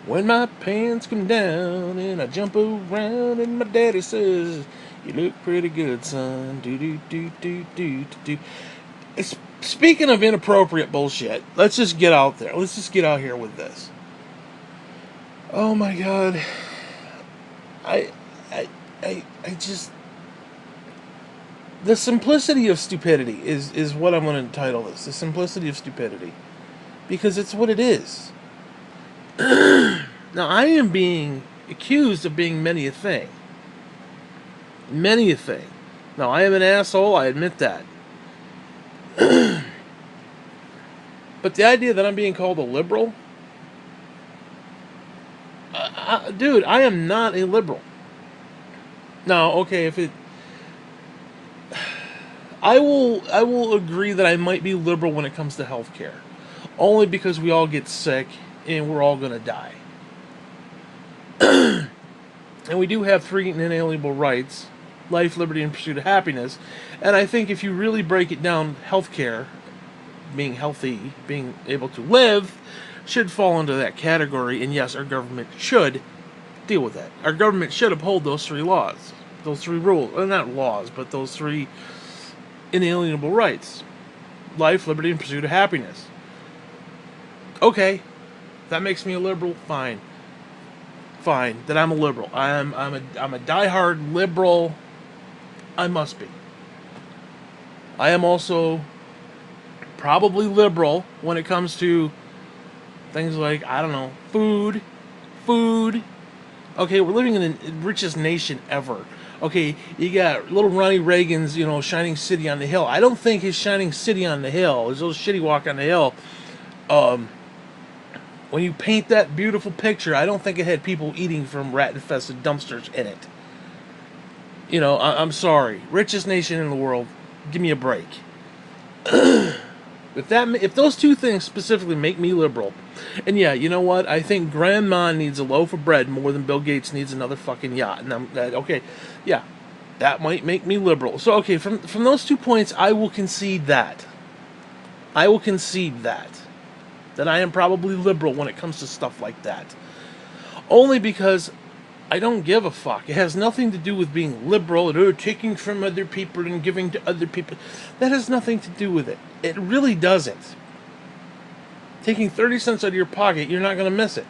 When my pants come down and I jump around and my daddy says, "You look pretty good, son." Do do do do do do. Speaking of inappropriate bullshit, let's just get out there. Let's just get out here with this. Oh my god, I, I, I just the simplicity of stupidity is what I'm going to entitle this. The simplicity of stupidity, because it's what it is. Now I am being accused of being many a thing. Many a thing. Now I am an asshole. I admit that. But the idea that I'm being called a liberal, dude, I am not a liberal. Now, okay, if it, I will agree that I might be liberal when it comes to healthcare, only because we all get sick and we're all gonna die, and we do have three inalienable rights: life, liberty, and pursuit of happiness. And I think if you really break it down, healthcare, being healthy, being able to live, should fall into that category. And yes, our government should deal with that. Our government should uphold those three laws, those three rules. Well, not laws, but those three inalienable rights: life, liberty, and pursuit of happiness. Okay, that makes me a liberal. Fine, fine. That I'm a liberal. I'm a diehard liberal. I must be. I am also probably liberal when it comes to things like, I don't know, food. Okay, we're living in the richest nation ever. Okay, you got little Ronnie Reagan's, shining city on the hill. I don't think his shining city on the hill, his little shitty walk on the hill, when you paint that beautiful picture, I don't think it had people eating from rat-infested dumpsters in it. I'm sorry. Richest nation in the world. Give me a break. If those two things specifically make me liberal, and yeah, you know what? I think Grandma needs a loaf of bread more than Bill Gates needs another fucking yacht. And okay, yeah, that might make me liberal. So okay, from those 2 points, I will concede that. I will concede that I am probably liberal when it comes to stuff like that. Only because I don't give a fuck. It has nothing to do with being liberal and taking from other people and giving to other people. That has nothing to do with it. It really doesn't. Taking 30 cents out of your pocket, you're not going to miss it.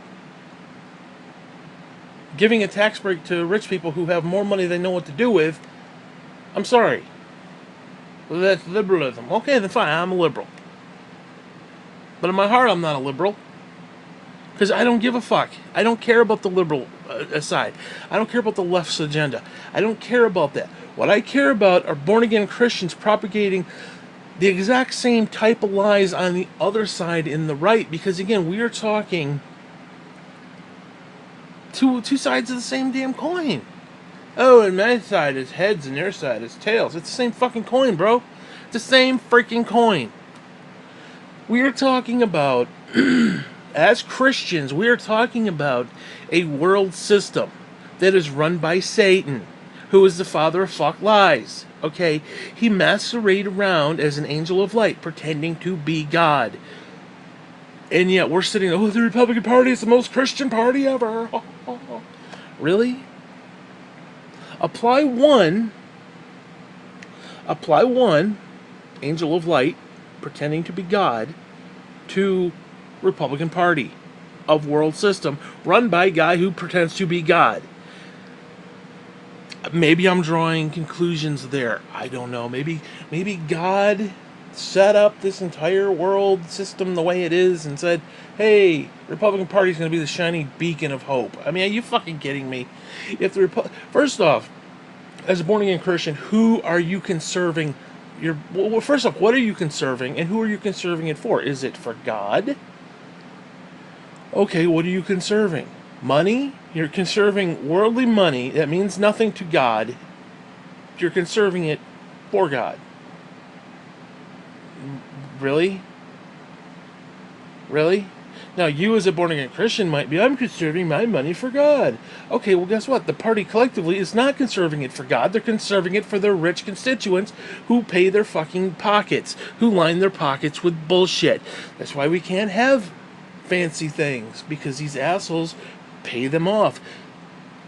Giving a tax break to rich people who have more money they know what to do with, I'm sorry. Well, that's liberalism. Okay, then fine, I'm a liberal. But in my heart, I'm not a liberal. Because I don't give a fuck. I don't care about the liberal side. I don't care about the left's agenda. I don't care about that. What I care about are born-again Christians propagating the exact same type of lies on the other side in the right. Because again, we are talking two sides of the same damn coin. Oh, and my side is heads and your side is tails. It's the same fucking coin, bro. It's the same freaking coin. We are talking about... As Christians, we are talking about a world system that is run by Satan, who is the father of fuck lies. Okay? He masquerades around as an angel of light, pretending to be God. And yet we're sitting, the Republican Party is the most Christian party ever. Really? Apply one angel of light, pretending to be God, to Republican Party of world system run by a guy who pretends to be God. Maybe I'm drawing conclusions there. I don't know. Maybe God set up this entire world system the way it is and said, "Hey, Republican Party is going to be the shining beacon of hope." I mean, are you fucking kidding me? If the first off, as a born-again Christian, who are you conserving? First off, what are you conserving, and who are you conserving it for? Is it for God? Okay, what are you conserving? Money? You're conserving worldly money that means nothing to God. You're conserving it for God. Really? Really? Now, you as a born-again Christian might be, I'm conserving my money for God. Okay, well, guess what? The party collectively is not conserving it for God. They're conserving it for their rich constituents who pay their fucking pockets, who line their pockets with bullshit. That's why we can't have fancy things because these assholes pay them off.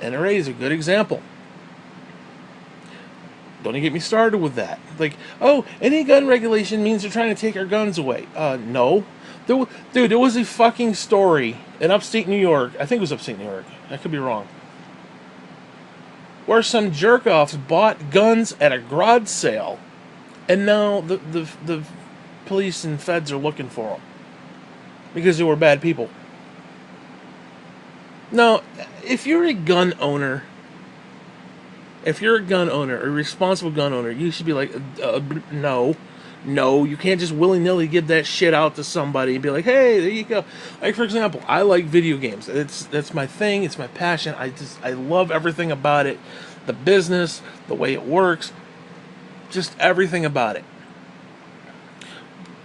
NRA is a good example. Don't even get me started with that. Like, oh, any gun regulation means they're trying to take our guns away. No. There was a fucking story in upstate New York. I think it was upstate New York. I could be wrong. Where some jerk-offs bought guns at a garage sale, and now the police and feds are looking for them because they were bad people. Now, if you're a gun owner, a responsible gun owner, you should be like, no, you can't just willy-nilly give that shit out to somebody and be like, hey, there you go. Like, for example, I like video games. That's my thing. It's my passion. I love everything about it. The business, the way it works, just everything about it.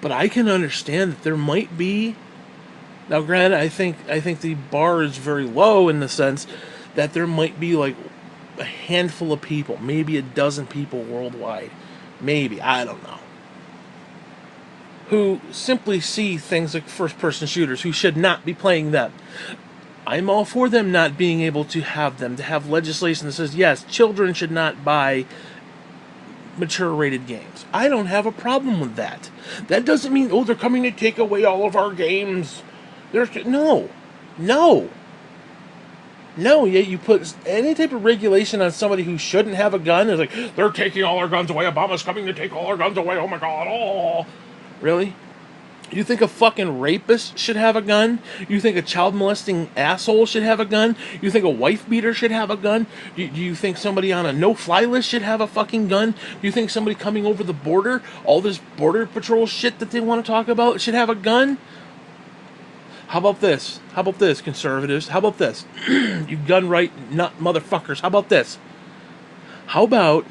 But I can understand that there might be. Now, granted, I think the bar is very low in the sense that there might be like a handful of people, maybe a dozen people worldwide, maybe, I don't know, who simply see things like first-person shooters who should not be playing them. I'm all for them not being able to have legislation that says, yes, children should not buy mature-rated games. I don't have a problem with that. That doesn't mean, oh, they're coming to take away all of our games. No. Yeah, you put any type of regulation on somebody who shouldn't have a gun. It's like, they're taking all our guns away. Obama's coming to take all our guns away. Oh my God. Oh. Really? You think a fucking rapist should have a gun? You think a child molesting asshole should have a gun? You think a wife beater should have a gun? Do you think somebody on a no-fly list should have a fucking gun? Do you think somebody coming over the border, all this border patrol shit that they want to talk about, should have a gun? How about this? Conservatives? How about this? You gun right nut motherfuckers. How about this? How about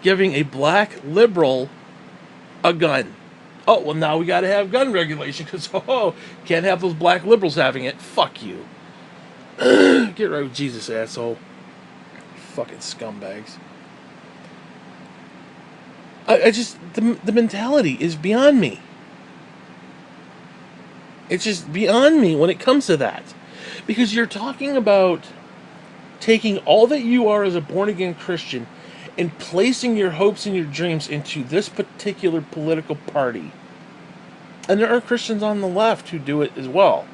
giving a black liberal a gun? Oh, well, now we gotta have gun regulation because, can't have those black liberals having it. Fuck you. Get right with Jesus, asshole. Fucking scumbags. I just, the mentality is beyond me. It's just beyond me when it comes to that. Because you're talking about taking all that you are as a born-again Christian and placing your hopes and your dreams into this particular political party. And there are Christians on the left who do it as well.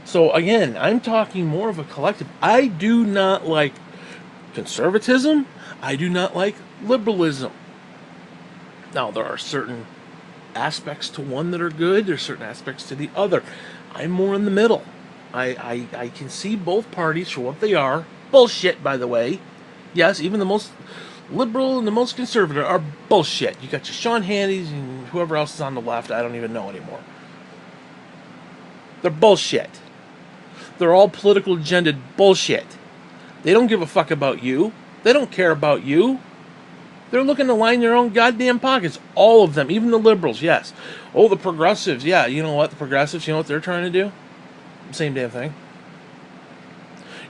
So again, I'm talking more of a collective. I do not like conservatism. I do not like liberalism. Now, there are certain aspects to one that are good. There's certain aspects to the other. I'm more in the middle. I can see both parties for what they are. Bullshit, by the way. Yes, even the most liberal and the most conservative are bullshit. You got your Sean Hannitys and whoever else is on the left. I don't even know anymore. They're bullshit. They're all political agendaed bullshit. They don't give a fuck about you. They don't care about you. They're looking to line their own goddamn pockets. All of them. Even the liberals, yes. Oh, the progressives. Yeah, you know what? The progressives, you know what they're trying to do? Same damn thing.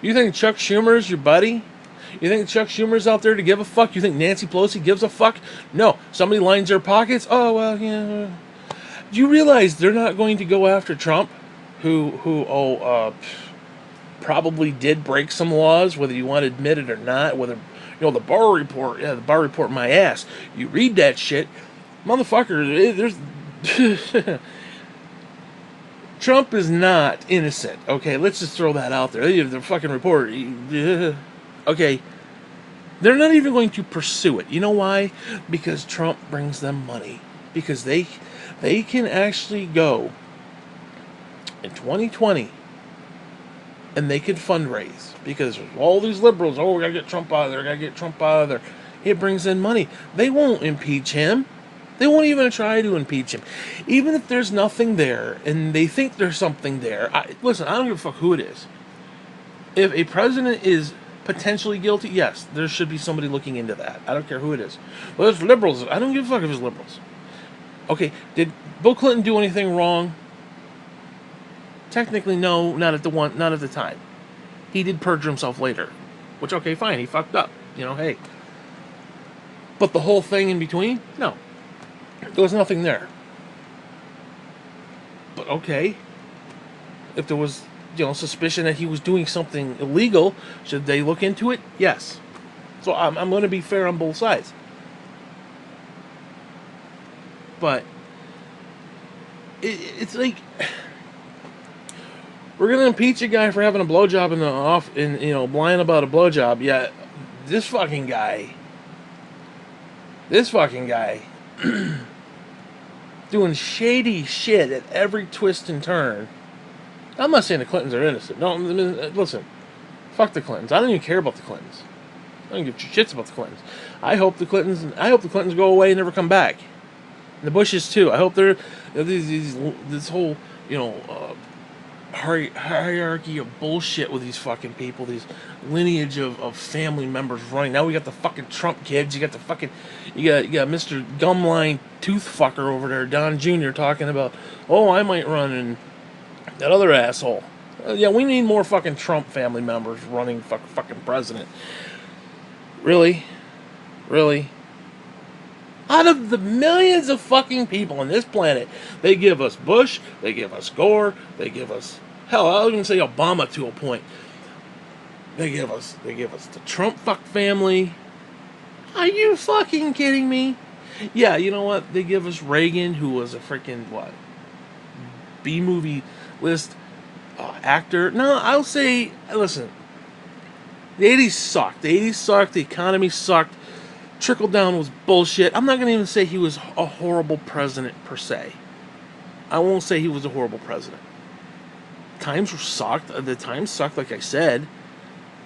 You think Chuck Schumer's your buddy? You think Chuck Schumer's out there to give a fuck? You think Nancy Pelosi gives a fuck? No. Somebody lines their pockets? Oh, well, yeah. Do you realize they're not going to go after Trump? Who probably did break some laws, whether you want to admit it or not, whether... the Barr report, my ass. You read that shit, motherfucker, there's... Trump is not innocent, okay? Let's just throw that out there. The fucking report, okay? They're not even going to pursue it. You know why? Because Trump brings them money. Because they can actually go in 2020 and they could fundraise. Because all these liberals, we gotta get Trump out of there, It brings in money. They won't impeach him. They won't even try to impeach him. Even if there's nothing there, and they think there's something there. Listen, I don't give a fuck who it is. If a president is potentially guilty, yes, there should be somebody looking into that. I don't care who it is. Well, it's liberals. I don't give a fuck if it's liberals. Okay, did Bill Clinton do anything wrong? Technically, no, not at the time. He did perjure himself later. Which, okay, fine, he fucked up. Hey. But the whole thing in between? No. There was nothing there. But okay, if there was, suspicion that he was doing something illegal, should they look into it? Yes. So I'm going to be fair on both sides. But it's like, we're going to impeach a guy for having a blowjob in the off, and lying about a blowjob. Yet this fucking guy doing shady shit at every twist and turn. I'm not saying the Clintons are innocent. No, listen. Fuck the Clintons. I don't even care about the Clintons. I don't give two shits about the Clintons. I hope the Clintons go away and never come back. And the Bushes too. I hope they're this whole hierarchy of bullshit with these fucking people. These lineage of family members running. Now we got the fucking Trump kids. You got Mr. Gumline Tooth Fucker over there, Don Jr. talking about, oh, I might run, and that other asshole. Yeah, we need more fucking Trump family members running fucking president. Really? Out of the millions of fucking people on this planet, they give us Bush, they give us Gore, they give us, hell, I'll even say Obama to a point. They give us the Trump fuck family. Are you fucking kidding me? Yeah, you know what? They give us Reagan, who was a freaking, B-movie list actor. No, I'll say, listen, the 80s sucked. The economy sucked. Trickle down was bullshit. I'm not going to even say he was a horrible president per se. I won't say he was a horrible president. Times were sucked. The times sucked, like I said.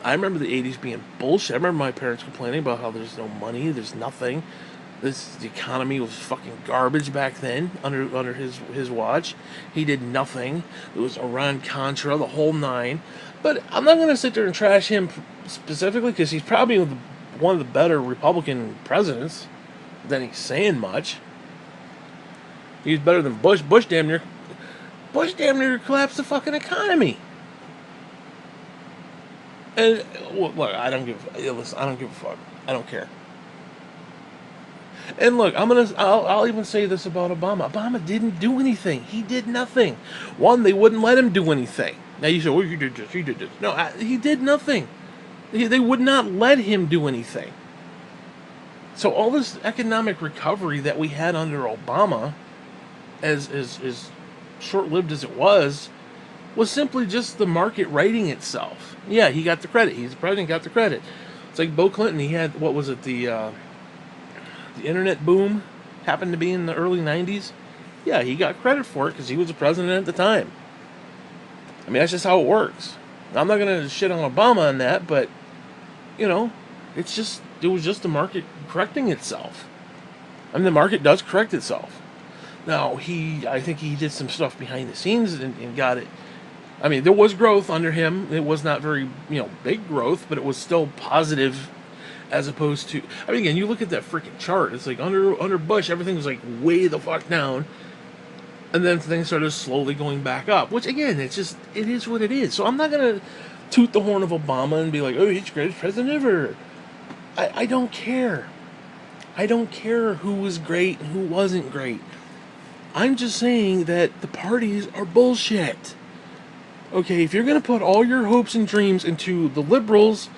I remember the 80s being bullshit. I remember my parents complaining about how there's no money, there's nothing. The economy was fucking garbage back then under his watch. He did nothing. It was Iran-Contra, the whole nine. But I'm not going to sit there and trash him specifically because he's probably one of the better Republican presidents than he's saying much. He's better than Bush. Bush damn near collapsed the fucking economy. And look, I don't give a fuck. I don't care. And look, I'll even say this about Obama. Obama didn't do anything. He did nothing. One, they wouldn't let him do anything. Now you say, well, he did this. No, he did nothing. They would not let him do anything. So all this economic recovery that we had under Obama, as short-lived as it was simply just the market righting itself. Yeah, he got the credit. He's the president, got the credit. It's like Bill Clinton. He had, what was it, the internet boom happened to be in the early 90s. Yeah, he got credit for it because he was the president at the time. I mean, that's just how it works. I'm not going to shit on Obama on that, but, it was just the market correcting itself. I mean, the market does correct itself. Now, I think he did some stuff behind the scenes and got it. I mean, there was growth under him. It was not very, big growth, but it was still positive as opposed to, I mean, again, you look at that freaking chart. It's like under Bush, everything was like way the fuck down. And then things started slowly going back up, which again, it is what it is. So I'm not going to toot the horn of Obama and be like, oh, he's the greatest president ever. I don't care. I don't care who was great and who wasn't great. I'm just saying that the parties are bullshit. Okay, if you're going to put all your hopes and dreams into the liberals,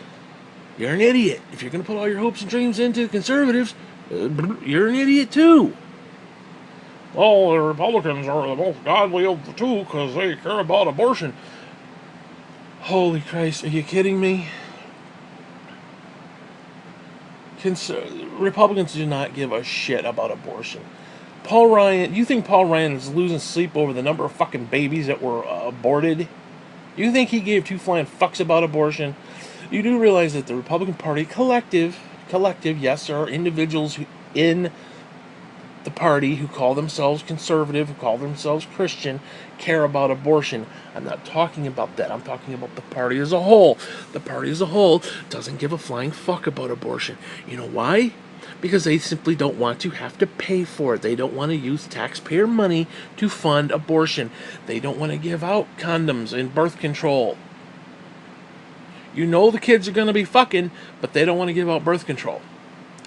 you're an idiot. If you're going to put all your hopes and dreams into the conservatives, you're an idiot too. Well, the Republicans are the most godly of the two because they care about abortion. Holy Christ, are you kidding me? Republicans do not give a shit about abortion. Paul Ryan, you think Paul Ryan is losing sleep over the number of fucking babies that were aborted? You think he gave two flying fucks about abortion? You do realize that the Republican Party collective, yes, there are individuals in the party who call themselves conservative, who call themselves Christian, care about abortion. I'm not talking about that. I'm talking about the party as a whole. The party as a whole doesn't give a flying fuck about abortion. You know why? Because they simply don't want to have to pay for it. They don't want to use taxpayer money to fund abortion. They don't want to give out condoms and birth control. You know the kids are going to be fucking, but they don't want to give out birth control.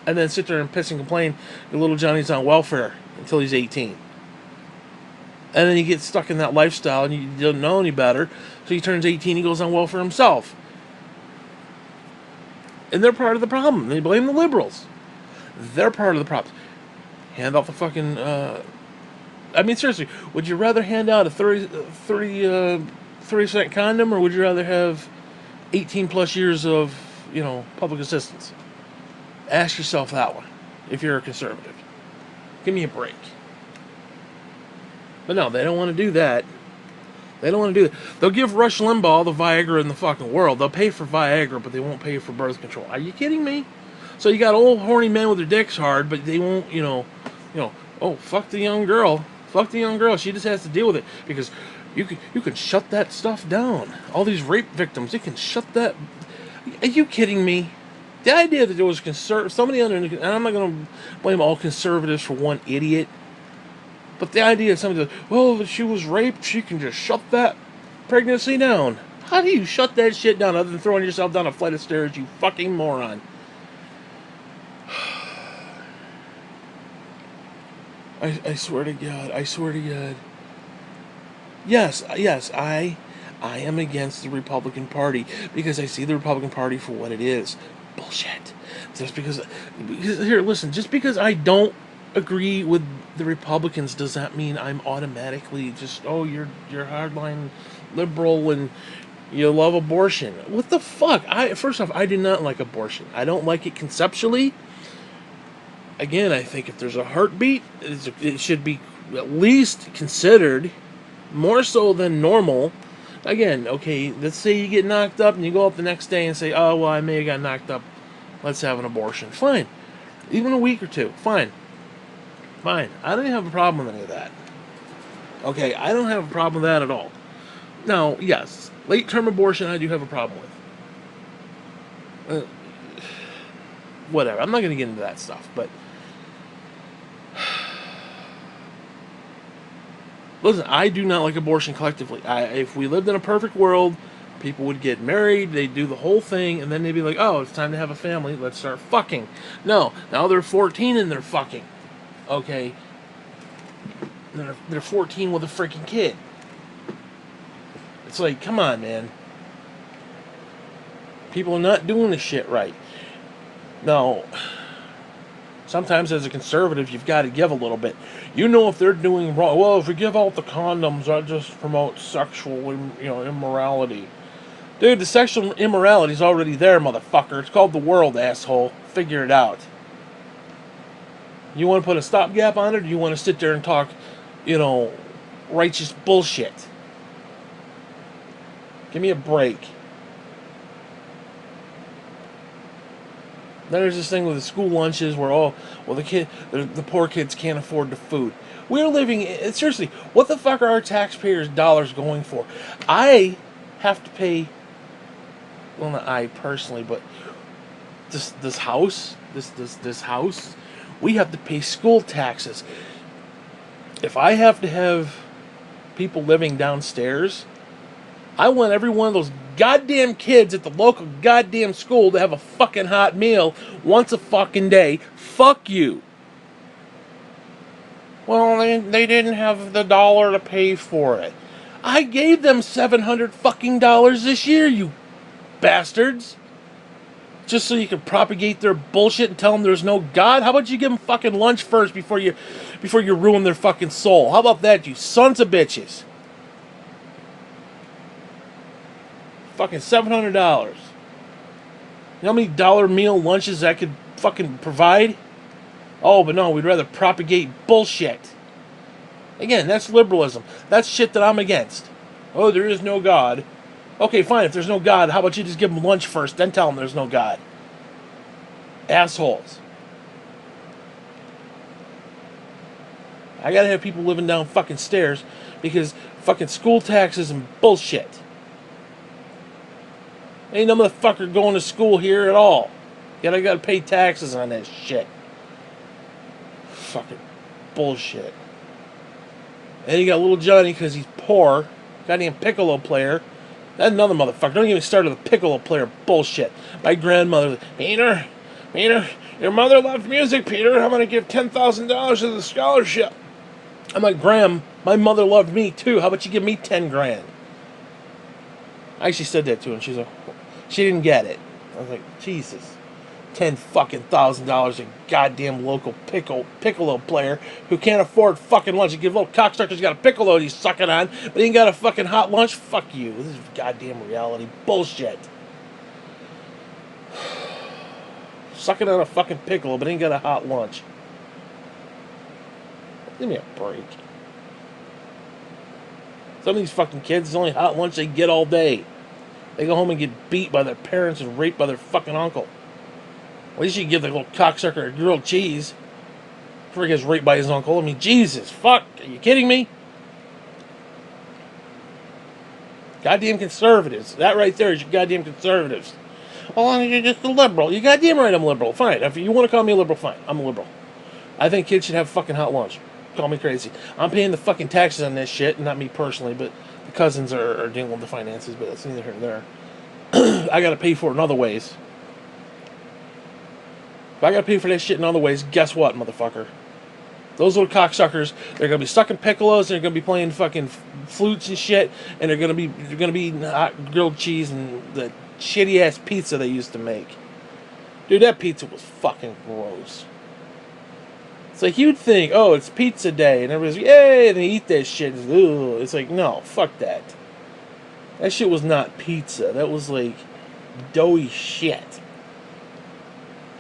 And then sit there and piss and complain that little Johnny's on welfare until he's 18. And then he gets stuck in that lifestyle and he doesn't know any better. So he turns 18, he goes on welfare himself. And they're part of the problem. They blame the liberals. They're part of the problem. Hand out the fucking... I mean, seriously, would you rather hand out a 30-cent condom, or would you rather have 18 plus years of, public assistance? Ask yourself that one, if you're a conservative. Give me a break. But no, they don't want to do that. They don't want to do that. They'll give Rush Limbaugh all the Viagra in the fucking world. They'll pay for Viagra, but they won't pay for birth control. Are you kidding me? So you got old horny men with their dicks hard, but they won't, oh, fuck the young girl. Fuck the young girl. She just has to deal with it. Because you can shut that stuff down. All these rape victims, you can shut that... Are you kidding me? The idea that there was somebody under... And I'm not going to blame all conservatives for one idiot. But the idea of somebody that, well, if she was raped, she can just shut that pregnancy down. How do you shut that shit down other than throwing yourself down a flight of stairs, you fucking moron? I swear to God. I swear to God. Yes, I am against the Republican Party because I see the Republican Party for what it is. Bullshit. Just because here, listen, just because I don't agree with the Republicans does not mean I'm automatically just, oh, you're hardline liberal and you love abortion. What the fuck? First off, I do not like abortion. I don't like it conceptually. Again, I think if there's a heartbeat, it should be at least considered, more so than normal. Again, okay, let's say you get knocked up and you go up the next day and say, oh, well, I may have got knocked up. Let's have an abortion. Fine. Even a week or two. Fine. I don't have a problem with any of that. Okay, I don't have a problem with that at all. Now, yes, late-term abortion I do have a problem with. Whatever, I'm not going to get into that stuff, but... Listen, I do not like abortion collectively. If we lived in a perfect world, people would get married, they'd do the whole thing, and then they'd be like, oh, it's time to have a family, let's start fucking. No, now they're 14 and they're fucking. Okay? They're 14 with a freaking kid. It's like, come on, man. People are not doing this shit right. Now, sometimes as a conservative, you've got to give a little bit. You know if they're doing wrong. Well, if we give out the condoms, that just promotes sexual, immorality. Dude, the sexual immorality is already there, motherfucker. It's called the world, asshole. Figure it out. You want to put a stopgap on it, or do you want to sit there and talk, righteous bullshit? Give me a break. Then there's this thing with the school lunches where, the poor kids can't afford the food. We're living, seriously, what the fuck are our taxpayers' dollars going for? I have to pay, well, not I personally, but this house, we have to pay school taxes. If I have to have people living downstairs, I want every one of those goddamn kids at the local goddamn school to have a fucking hot meal once a fucking day. Fuck you. Well, they didn't have the dollar to pay for it. I gave them $700 fucking this year, you bastards. Just so you can propagate their bullshit and tell them there's no God? How about you give them fucking lunch first before you ruin their fucking soul? How about that, you sons of bitches? Fucking $700. You know how many dollar meal lunches I could fucking provide? Oh, but no, we'd rather propagate bullshit. Again, that's liberalism. That's shit that I'm against. Oh, there is no God. Okay, fine, if there's no God, how about you just give them lunch first, then tell them there's no God? Assholes. I gotta have people living down fucking stairs because fucking school taxes and bullshit. Ain't no motherfucker going to school here at all. Yet I gotta pay taxes on that shit. Fucking bullshit. And you got little Johnny because he's poor. Goddamn piccolo player. That's another motherfucker. Don't even start with a piccolo player bullshit. My grandmother, Peter, your mother loved music, Peter. I'm gonna give $10,000 to the scholarship. I'm like, Graham, My mother loved me too. How about you give me 10 grand? I actually said that to her, and she's like, she didn't get it. I was like, Jesus. $10,000 a goddamn local piccolo player who can't afford fucking lunch. You give little cocksuckers got a piccolo he's sucking on, but he ain't got a fucking hot lunch. Fuck you. This is goddamn reality bullshit. Sucking on a fucking piccolo, but ain't got a hot lunch. Give me a break. Some of these fucking kids, the only hot lunch they get all day. They go home and get beat by their parents and raped by their fucking uncle. At least you can give the little cocksucker a grilled cheese before he gets raped by his uncle. I mean, Jesus, fuck. Are you kidding me? Goddamn conservatives. That right there is your goddamn conservatives. Oh, you're just a liberal. You goddamn right I'm liberal. Fine. If you want to call me a liberal, fine. I'm a liberal. I think kids should have fucking hot lunch. Call me crazy. I'm paying the fucking taxes on this shit. Not me personally, but the cousins are dealing with the finances, but that's neither here nor there. I gotta pay for it in other ways. If I gotta pay for that shit in other ways, guess what, motherfucker? Those little cocksuckers, they're gonna be sucking piccolos, they're gonna be playing fucking flutes and shit, and they're gonna be eating hot grilled cheese and the shitty ass pizza they used to make. Dude, that pizza was fucking gross. It's like you'd think, oh, it's pizza day, and everybody's like, yay, and they eat that shit. It's like, no, fuck that. That shit was not pizza. That was like doughy shit.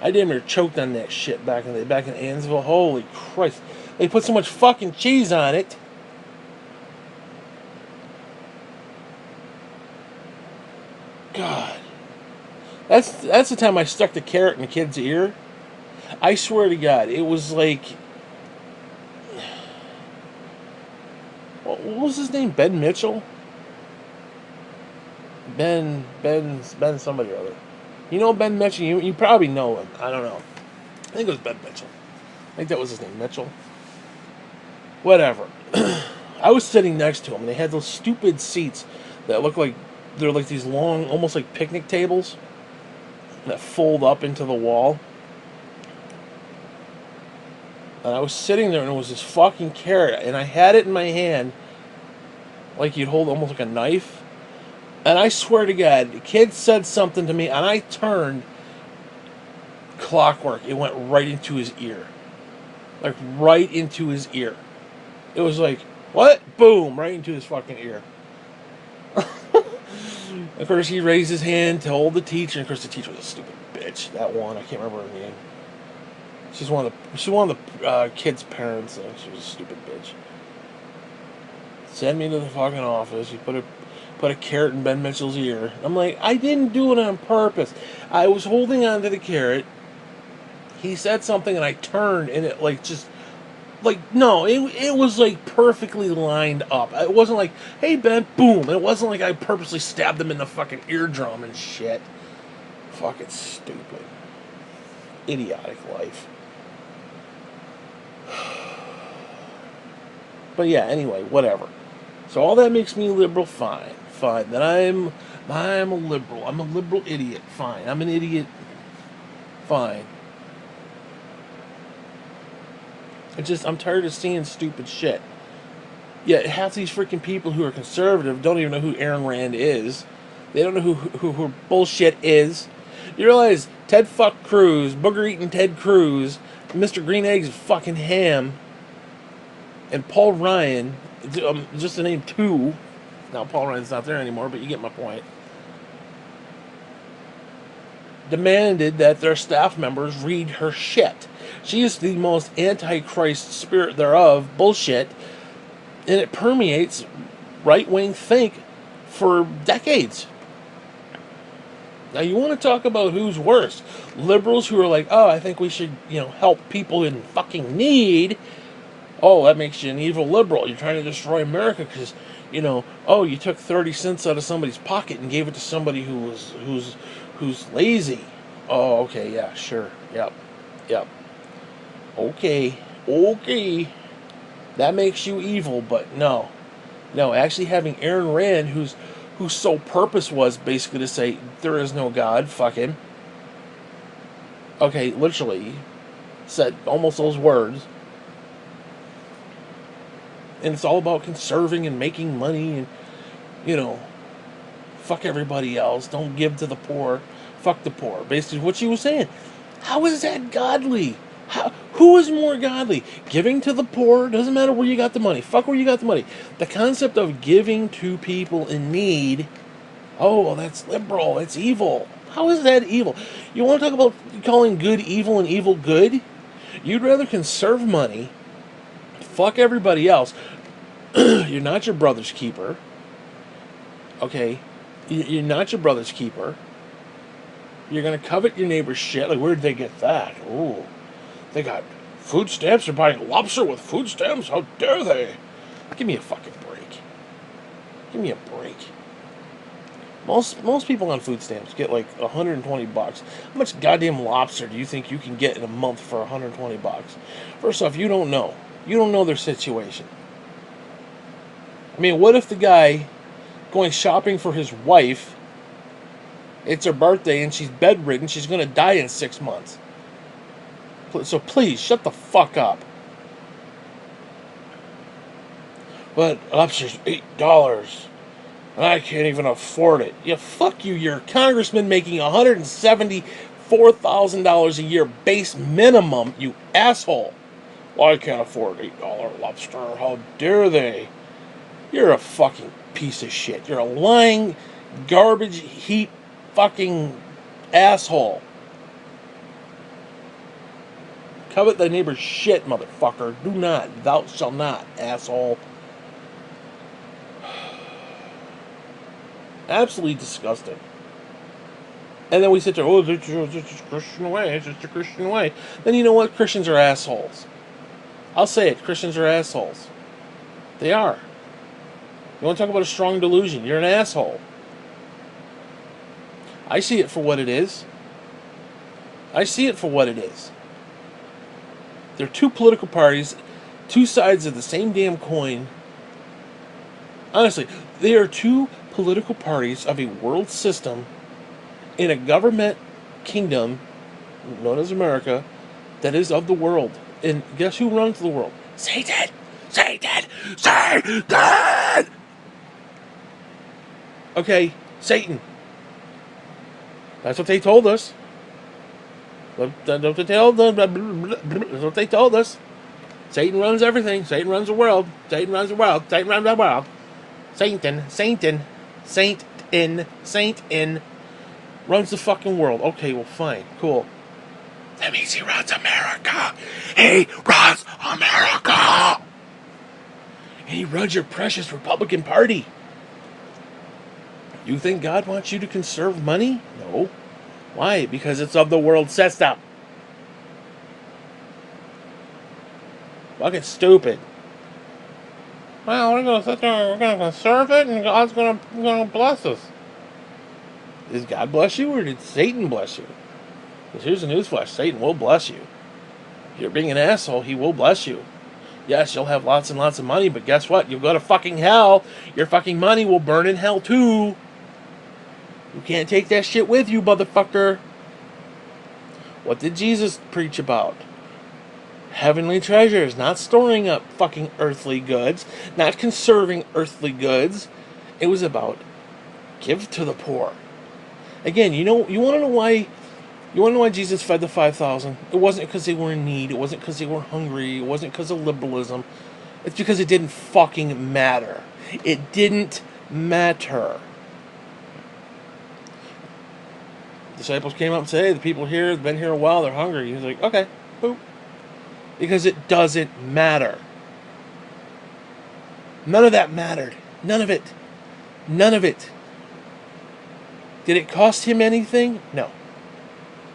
I damn near choked on that shit back in Ansville. Holy Christ. They put so much fucking cheese on it. God. That's the time I stuck the carrot in the kid's ear. I swear to God, it was like... What was his name? Ben Mitchell? Ben somebody or other. You know Ben Mitchell? You probably know him. I don't know. I think it was Ben Mitchell. I think that was his name, Mitchell. Whatever. I was sitting next to him, and they had those stupid seats that look like... They're like these long, almost like picnic tables that fold up into the wall. And I was sitting there, and it was this fucking carrot, and I had it in my hand like you'd hold almost like a knife. And I swear to God, the kid said something to me, and I turned clockwork. It went right into his ear. Like, right into his ear. It was like, what? Boom! Right into his fucking ear. Of course, he raised his hand to hold the teacher, and of course the teacher was a stupid bitch. That one, I can't remember her name. She's one of the kids' parents, and she was a stupid bitch. Send me to the fucking office. You put a carrot in Ben Mitchell's ear. I'm like, I didn't do it on purpose. I was holding on to the carrot. He said something, and I turned, and it no, it was like perfectly lined up. It wasn't like, hey Ben, boom. It wasn't like I purposely stabbed him in the fucking eardrum and shit. Fucking stupid. Idiotic life. But yeah, anyway, whatever. So all that makes me liberal, fine. Then I'm a liberal. I'm a liberal idiot, fine. I'm an idiot, fine. I'm tired of seeing stupid shit. Yeah, half these freaking people who are conservative don't even know who Ayn Rand is. They don't know who bullshit is. You realize Ted fuck Cruz, booger eating Ted Cruz, Mr. Green Eggs fucking ham, and Paul Ryan, just to name two. Now Paul Ryan's not there anymore, but you get my point. Demanded that their staff members read her shit. She is the most antichrist spirit thereof bullshit, and it permeates right-wing think for decades. Now you want to talk about who's worse? Liberals who are like, oh, I think we should, help people in fucking need. Oh, that makes you an evil liberal. You're trying to destroy America because, you took 30 cents out of somebody's pocket and gave it to somebody who's lazy. Oh, okay, yeah, sure. Yep. Okay. That makes you evil, but no. No, actually having Ayn Rand, whose sole purpose was basically to say, there is no God, fuck him. Okay, literally said almost those words. And it's all about conserving and making money and, you know, fuck everybody else. Don't give to the poor. Fuck the poor. Basically, what she was saying. How is that godly? Who is more godly? Giving to the poor? Doesn't matter where you got the money. Fuck where you got the money. The concept of giving to people in need. Oh, well, that's liberal. It's evil. How is that evil? You want to talk about calling good evil and evil good? You'd rather conserve money. Fuck everybody else. You're not your brother's keeper. Okay? You're not your brother's keeper. You're going to covet your neighbor's shit. Like, where did they get that? Ooh. They got food stamps. They're buying lobster with food stamps? How dare they? Give me a fucking break. Give me a break. Most people on food stamps get like $120. How much goddamn lobster do you think you can get in a month for $120? First off, you don't know. You don't know their situation. I mean, what if the guy going shopping for his wife, it's her birthday and she's bedridden, she's going to die in 6 months? So please, shut the fuck up. But lobster's $8. And I can't even afford it. Yeah, fuck you. You're a congressman making $174,000 a year base minimum, you asshole. Well, I can't afford $8 lobster. How dare they? You're a fucking piece of shit. You're a lying, garbage heap fucking asshole. Covet thy neighbor's shit, motherfucker. Do not. Thou shalt not, asshole. Absolutely disgusting. And then we sit there, oh, it's just a Christian way. It's just a Christian way. Then you know what? Christians are assholes. I'll say it. Christians are assholes. They are. You want to talk about a strong delusion? You're an asshole. I see it for what it is. I see it for what it is. They're two political parties, two sides of the same damn coin. Honestly, they are two political parties of a world system in a government kingdom known as America that is of the world. And guess who runs the world? Satan! Satan! Satan! Okay, Satan. That's what they told us. That's what they told us. Satan runs everything. Satan runs the world. Satan runs the world. Satan runs the world. Satan runs the fucking world. Okay, well, fine, cool. That means he runs America. He runs America. And he runs your precious Republican Party. You think God wants you to conserve money? No. Why? Because it's of the world system. Fucking stupid. Well, we're going to sit there and we're going to conserve it and God's going to bless us. Did God bless you or did Satan bless you? Because here's the newsflash. Satan will bless you. If you're being an asshole, he will bless you. Yes, you'll have lots and lots of money, but guess what? You'll go to fucking hell. Your fucking money will burn in hell too. You can't take that shit with you, motherfucker. What did Jesus preach about? Heavenly treasures, not storing up fucking earthly goods, not conserving earthly goods. It was about give to the poor. Again, you want to know why Jesus fed the 5,000? It wasn't because they were in need. It wasn't because they were hungry. It wasn't because of liberalism. It's because it didn't fucking matter. It didn't matter. Disciples came up and said, hey, the people here have been here a while, they're hungry. He was like, okay, boop. Because it doesn't matter. None of that mattered. None of it. None of it. Did it cost him anything? No.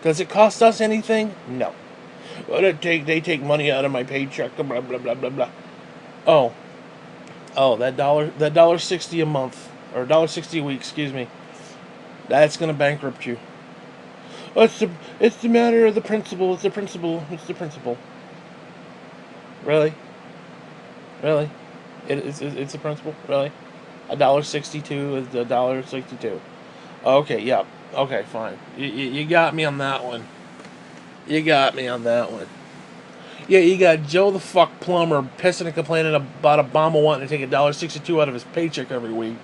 Does it cost us anything? No. What did they take money out of my paycheck, blah, blah, blah, blah, blah. Oh, that $1.60 a month, or $1.60 a week, excuse me. That's going to bankrupt you. Oh, it's the matter of the principle. It's the principle. It's the principle. Really? Really? It's a principle? Really? $1.62 is $1.62. Okay, yeah. Okay, fine. You got me on that one. You got me on that one. Yeah, you got Joe the fuck plumber pissing and complaining about Obama wanting to take $1.62 out of his paycheck every week.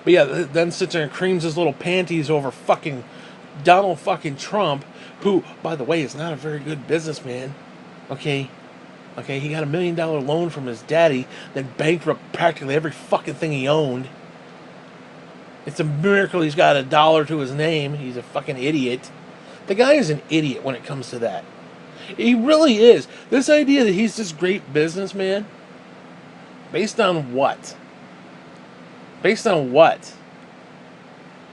But yeah, then sits there and creams his little panties over fucking Donald fucking Trump, who, by the way, is not a very good businessman. Okay? Okay, he got $1 million loan from his daddy that bankrupted practically every fucking thing he owned. It's a miracle he's got $1 to his name. He's a fucking idiot. The guy is an idiot when it comes to that. He really is. This idea that he's this great businessman, based on what? Based on what?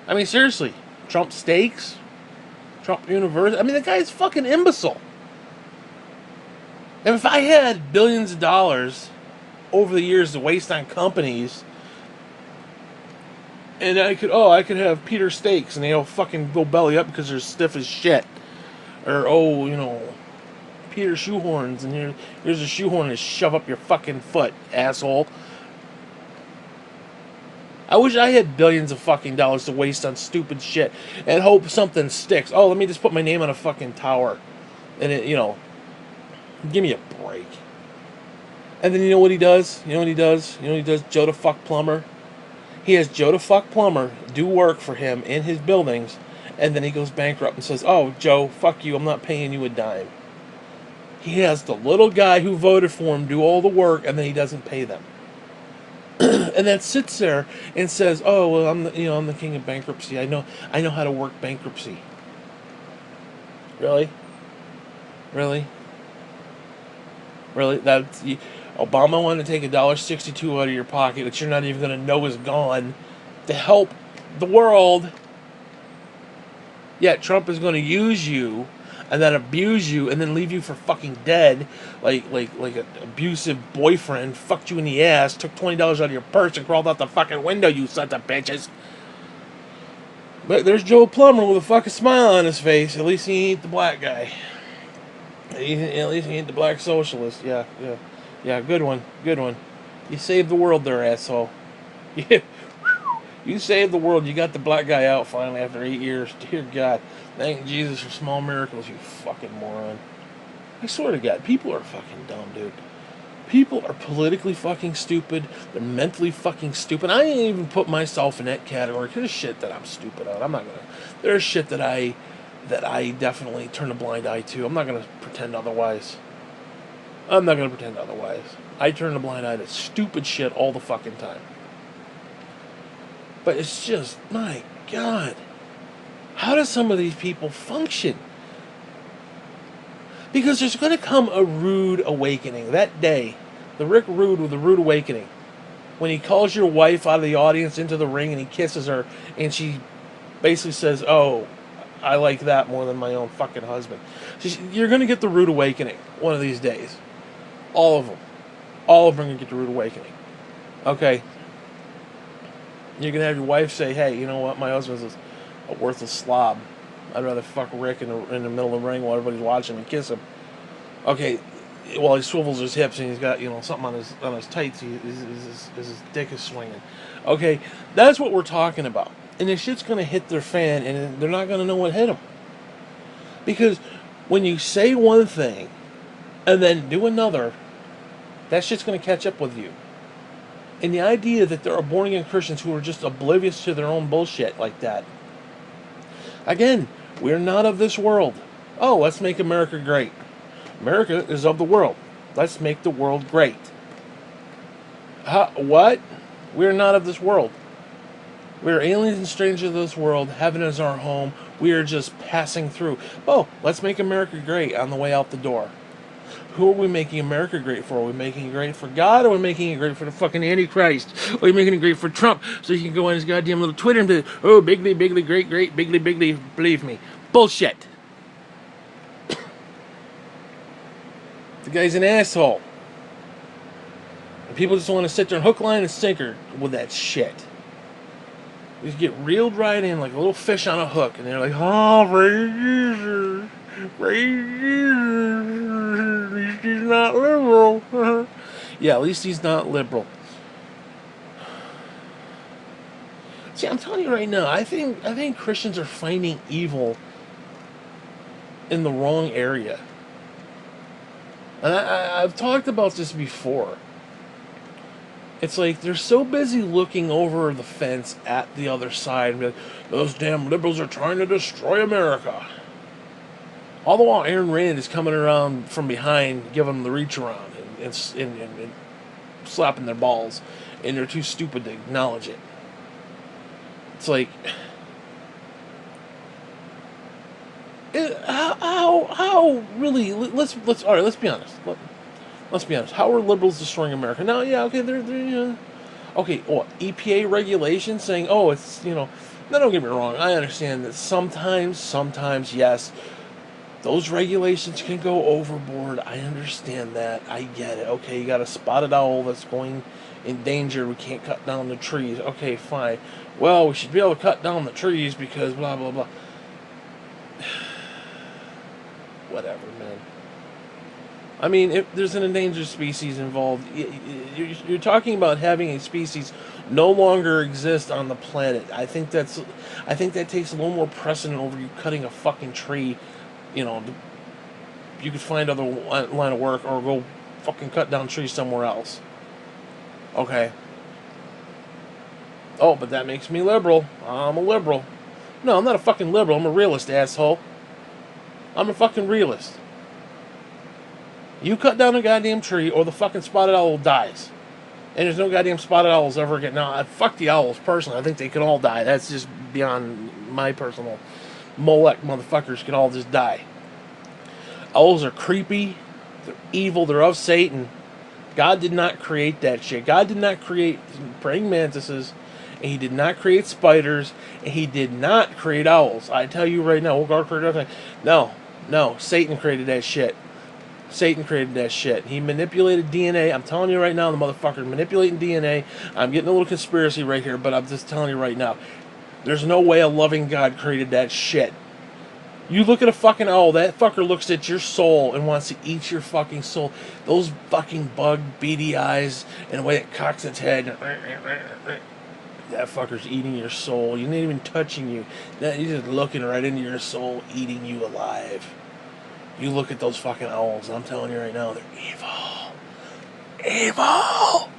I mean, seriously, Trump Steaks? Trump University? I mean, the guy's fucking imbecile. And if I had billions of dollars over the years to waste on companies, and I could have Peter Steaks, and they'll fucking go belly up because they're stiff as shit. Or, Peter Shoehorns, and here's a shoehorn to shove up your fucking foot, asshole. I wish I had billions of fucking dollars to waste on stupid shit and hope something sticks. Oh, let me just put my name on a fucking tower. And give me a break. And then you know what he does? Joe the fuck plumber? He has Joe the fuck plumber do work for him in his buildings, and then he goes bankrupt and says, "Oh, Joe, fuck you, I'm not paying you a dime." He has the little guy who voted for him do all the work, and then he doesn't pay them. And then sits there and says, "Oh, well, I'm the king of bankruptcy. I know how to work bankruptcy." Really? Obama wanted to take $1.62 out of your pocket that you're not even going to know is gone to help the world. Yet Trump is going to use you and then abuse you and then leave you for fucking dead, like an abusive boyfriend fucked you in the ass, took $20 out of your purse and crawled out the fucking window, you sons of bitches. But there's Joe Plumber with a fucking smile on his face. At least he ain't the black guy. At least he ain't the black socialist. Yeah. Good one. You saved the world there, asshole. Yeah. You saved the world. You got the black guy out finally after 8 years. Dear God. Thank Jesus for small miracles, you fucking moron. I swear to God, people are fucking dumb, dude. People are politically fucking stupid. They're mentally fucking stupid. I ain't even put myself in that category. There's shit that I'm stupid on. I'm not gonna. There's shit that I definitely turn a blind eye to. I'm not gonna pretend otherwise. I turn a blind eye to stupid shit all the fucking time. But it's just, my God. How do some of these people function? Because there's going to come a rude awakening. That day, the Rick Rude with the rude awakening, when he calls your wife out of the audience into the ring and he kisses her, and she basically says, "Oh, I like that more than my own fucking husband." You're going to get the rude awakening one of these days. All of them. All of them are going to get the rude awakening. Okay? You're going to have your wife say, "Hey, you know what? My husband's a worthless slob. I'd rather fuck Rick in the middle of the ring while everybody's watching and kiss him." Okay, while he swivels his hips and he's got something on his tights, his dick is swinging. Okay, that's what we're talking about. And this shit's gonna hit their fan, and they're not gonna know what hit them. Because when you say one thing and then do another, that shit's gonna catch up with you. And the idea that there are born again Christians who are just oblivious to their own bullshit like that. Again, we're not of this world. Oh, let's make America great. America is of the world. Let's make the world great. What? We're not of this world. We're aliens and strangers of this world. Heaven is our home. We are just passing through. Oh, let's make America great on the way out the door. Who are we making America great for? Are we making it great for God, or are we making it great for the fucking Antichrist? Or are we making it great for Trump so he can go on his goddamn little Twitter and be, "Oh, bigly, bigly, great, great, bigly, bigly, believe me." Bullshit. The guy's an asshole. And people just want to sit there and hook, line, and sinker with that shit. You just get reeled right in like a little fish on a hook, and they're like, "Oh, praise Jesus. Praise Jesus. At least he's not liberal." Yeah, at least he's not liberal. See, I'm telling you right now, I think Christians are finding evil in the wrong area. And I've talked about this before. It's like they're so busy looking over the fence at the other side and be like, those damn liberals are trying to destroy America. All the while Aaron Rand is coming around from behind, giving them the reach around and slapping their balls, and they're too stupid to acknowledge it. It's like, how really? Let's all right. Let's be honest. Let's be honest. How are liberals destroying America? Now, yeah, okay, they're okay. Oh, EPA regulations saying, oh, it's Now, don't get me wrong. I understand that sometimes, yes, those regulations can go overboard. I understand that. I get it. Okay, you got a spotted owl that's going in danger. We can't cut down the trees. Okay, fine. Well, we should be able to cut down the trees because blah blah blah. Whatever, man. I mean, if there's an endangered species involved, you're talking about having a species no longer exist on the planet. I think that takes a little more precedent over you cutting a fucking tree. You could find other line of work or go fucking cut down trees somewhere else. Okay. Oh, but that makes me liberal. I'm a liberal. No, I'm not a fucking liberal. I'm a realist, asshole. I'm a fucking realist. You cut down a goddamn tree, or the fucking spotted owl dies. And there's no goddamn spotted owls ever again. Now, fuck the owls, personally. I think they could all die. That's just beyond my personal... Molech motherfuckers could all just die. Owls are creepy. They're evil. They're of Satan. God did not create that shit. God did not create praying mantises. And He did not create spiders. And He did not create owls. I tell you right now. God created everything. No. Satan created that shit. Satan created that shit. He manipulated DNA. I'm telling you right now, the motherfucker manipulating DNA. I'm getting a little conspiracy right here, but I'm just telling you right now. There's no way a loving God created that shit. You look at a fucking owl, that fucker looks at your soul and wants to eat your fucking soul. Those fucking bug beady eyes and the way it cocks its head. That fucker's eating your soul. You're not even touching you. He's just looking right into your soul, eating you alive. You look at those fucking owls, and I'm telling you right now, they're evil. Evil!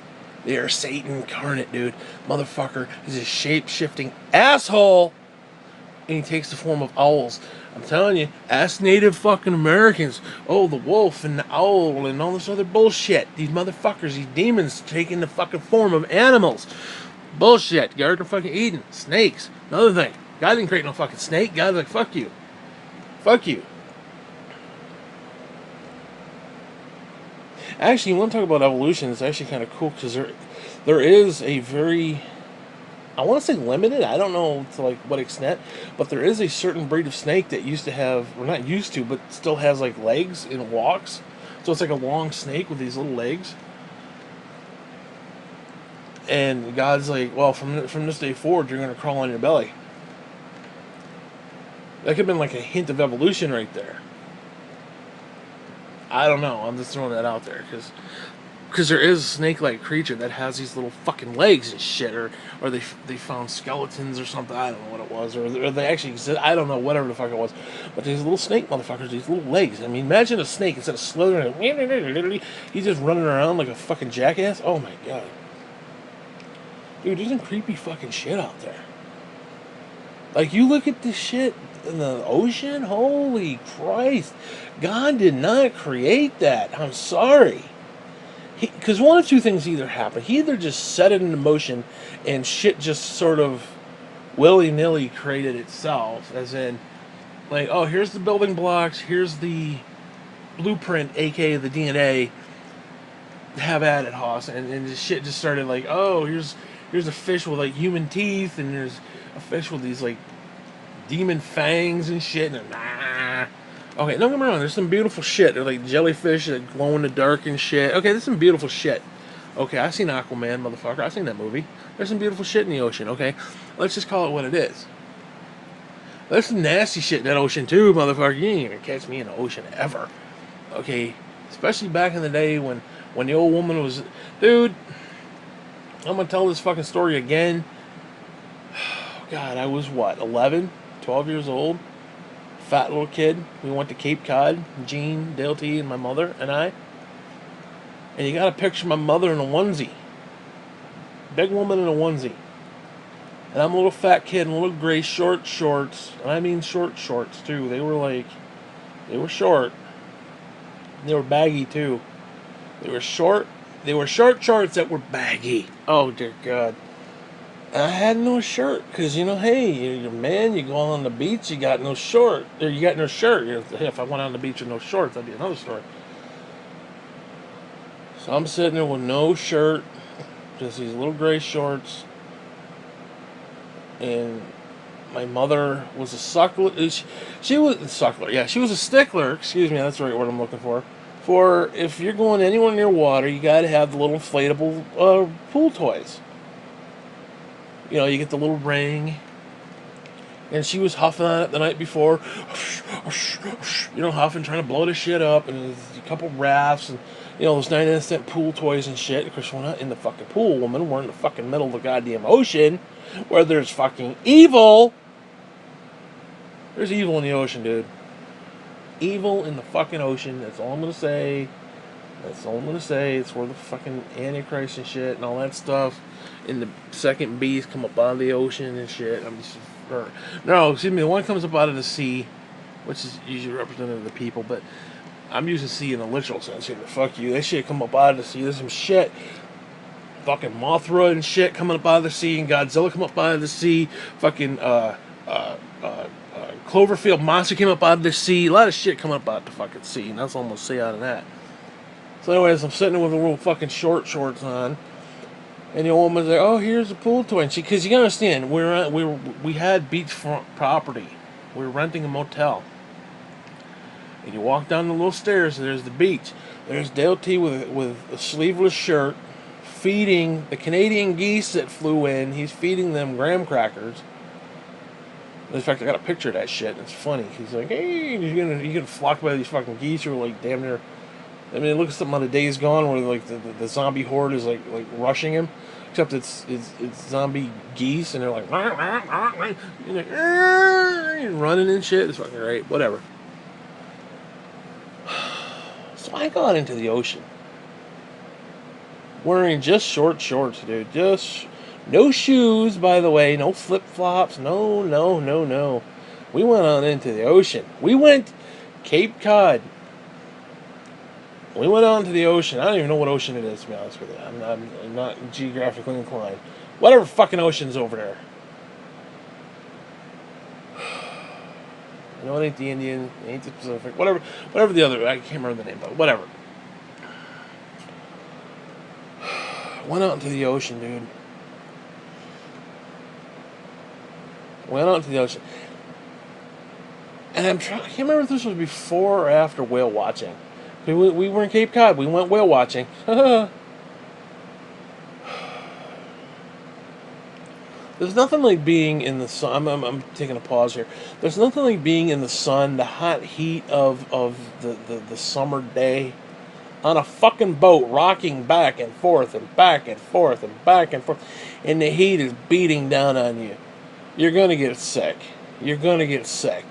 They are Satan incarnate, dude. Motherfucker is a shape-shifting asshole. And he takes the form of owls. I'm telling you, ask Native fucking Americans. Oh, the wolf and the owl and all this other bullshit. These motherfuckers, these demons taking the fucking form of animals. Bullshit. God are fucking eating. Snakes. Another thing. God didn't create no fucking snake. God's like, fuck you. Fuck you. Actually, you want to talk about evolution, it's actually kind of cool because there is a very, I want to say limited, I don't know to like what extent, but there is a certain breed of snake that used to have, or not used to, but still has like legs and walks. So it's like a long snake with these little legs. And God's like, well, from this day forward, you're going to crawl on your belly. That could have been like a hint of evolution right there. I don't know. I'm just throwing that out there because there is a snake-like creature that has these little fucking legs and shit, or they found skeletons or something. I don't know what it was, or they actually exist. I don't know, whatever the fuck it was. But these little snake motherfuckers, these little legs. I mean, imagine a snake instead of slithering, he's just running around like a fucking jackass. Oh my god, dude, there's some creepy fucking shit out there. Like, you look at this shit in the ocean, holy Christ. God did not create that. I'm sorry. Because one of two things either happened. He either just set it into motion and shit just sort of willy-nilly created itself. As in, like, oh, here's the building blocks, here's the blueprint, aka the DNA. Have at it, Hoss. And this shit just started like, oh, here's a fish with like human teeth, and there's a fish with these like demon fangs and shit. And okay, don't get me wrong, there's some beautiful shit. They're like jellyfish that glow in the dark and shit. Okay, there's some beautiful shit. Okay, I've seen Aquaman, motherfucker. I've seen that movie. There's some beautiful shit in the ocean, okay? Let's just call it what it is. There's some nasty shit in that ocean too, motherfucker. You ain't even catch me in the ocean ever. Okay? Especially back in the day when the old woman was... Dude, I'm gonna tell this fucking story again. God, I was what, 11? 12 years old? Fat little kid. We went to Cape Cod. Gene, Dale T, and my mother and I. And you got to picture my mother in a onesie. Big woman in a onesie. And I'm a little fat kid in little gray short shorts. And I mean short shorts, too. They were short. They were baggy, too. They were short. They were short shorts that were baggy. Oh, dear God. And I had no shirt. Because, hey, you're a man. You go on the beach. You got no short. Or you got no shirt. Hey, if I went on the beach with no shorts, that'd be another story. So I'm sitting there with no shirt. Just these little gray shorts. And my mother was a suckler. She was a suckler. Yeah, she was a stickler. Excuse me, that's the right word I'm looking for. For if you're going anywhere near water, you got to have the little inflatable pool toys. You get the little ring. And she was huffing on it the night before. Huffing, trying to blow the shit up. And there's a couple rafts and, those 99-cent pool toys and shit. Of course, we're not in the fucking pool, woman. We're in the fucking middle of the goddamn ocean where there's fucking evil. There's evil in the ocean, dude. Evil in the fucking ocean. That's all I'm going to say. That's all I'm going to say. It's where the fucking Antichrist and shit and all that stuff. And the second beast come up out of the ocean and shit. No, excuse me. The one comes up out of the sea, which is usually representative of the people, but I'm using sea in a literal sense here. Fuck you. That shit come up out of the sea. There's some shit. Fucking Mothra and shit coming up out of the sea, and Godzilla come up out of the sea. Fucking Cloverfield monster came up out of the sea. A lot of shit coming up out of the fucking sea, and that's all I'm gonna say out of that. So, anyways, I'm sitting there with a little fucking short shorts on, and the old woman's like, "Oh, here's a pool toy." And because you gotta understand, we had beachfront property. We were renting a motel, and you walk down the little stairs, and there's the beach. There's Dale T with a sleeveless shirt, feeding the Canadian geese that flew in. He's feeding them graham crackers. In fact, I got a picture of that shit. It's funny. He's like, "Hey, you're gonna flock by these fucking geese who are like damn near." I mean, look at something on the Days Gone where like the zombie horde is like rushing him, except it's zombie geese and they're like, running and shit. It's fucking great. Whatever. So I got into the ocean. Wearing just short shorts, dude. Just no shoes, by the way. No flip-flops. No. We went on into the ocean. We went Cape Cod. We went on to the ocean. I don't even know what ocean it is, to be honest with you. I'm not geographically inclined. Whatever fucking ocean's over there. I know it ain't the Indian, it ain't the Pacific. Whatever the other, I can't remember the name, but whatever. Went out into the ocean, dude. Went out into the ocean. And I can't remember if this was before or after whale watching. We were in Cape Cod. We went whale watching. There's nothing like being in the sun. I'm taking a pause here. There's nothing like being in the sun, the hot heat of the summer day, on a fucking boat, rocking back and forth and back and forth and back and forth, and the heat is beating down on you. You're gonna get sick. You're gonna get sick.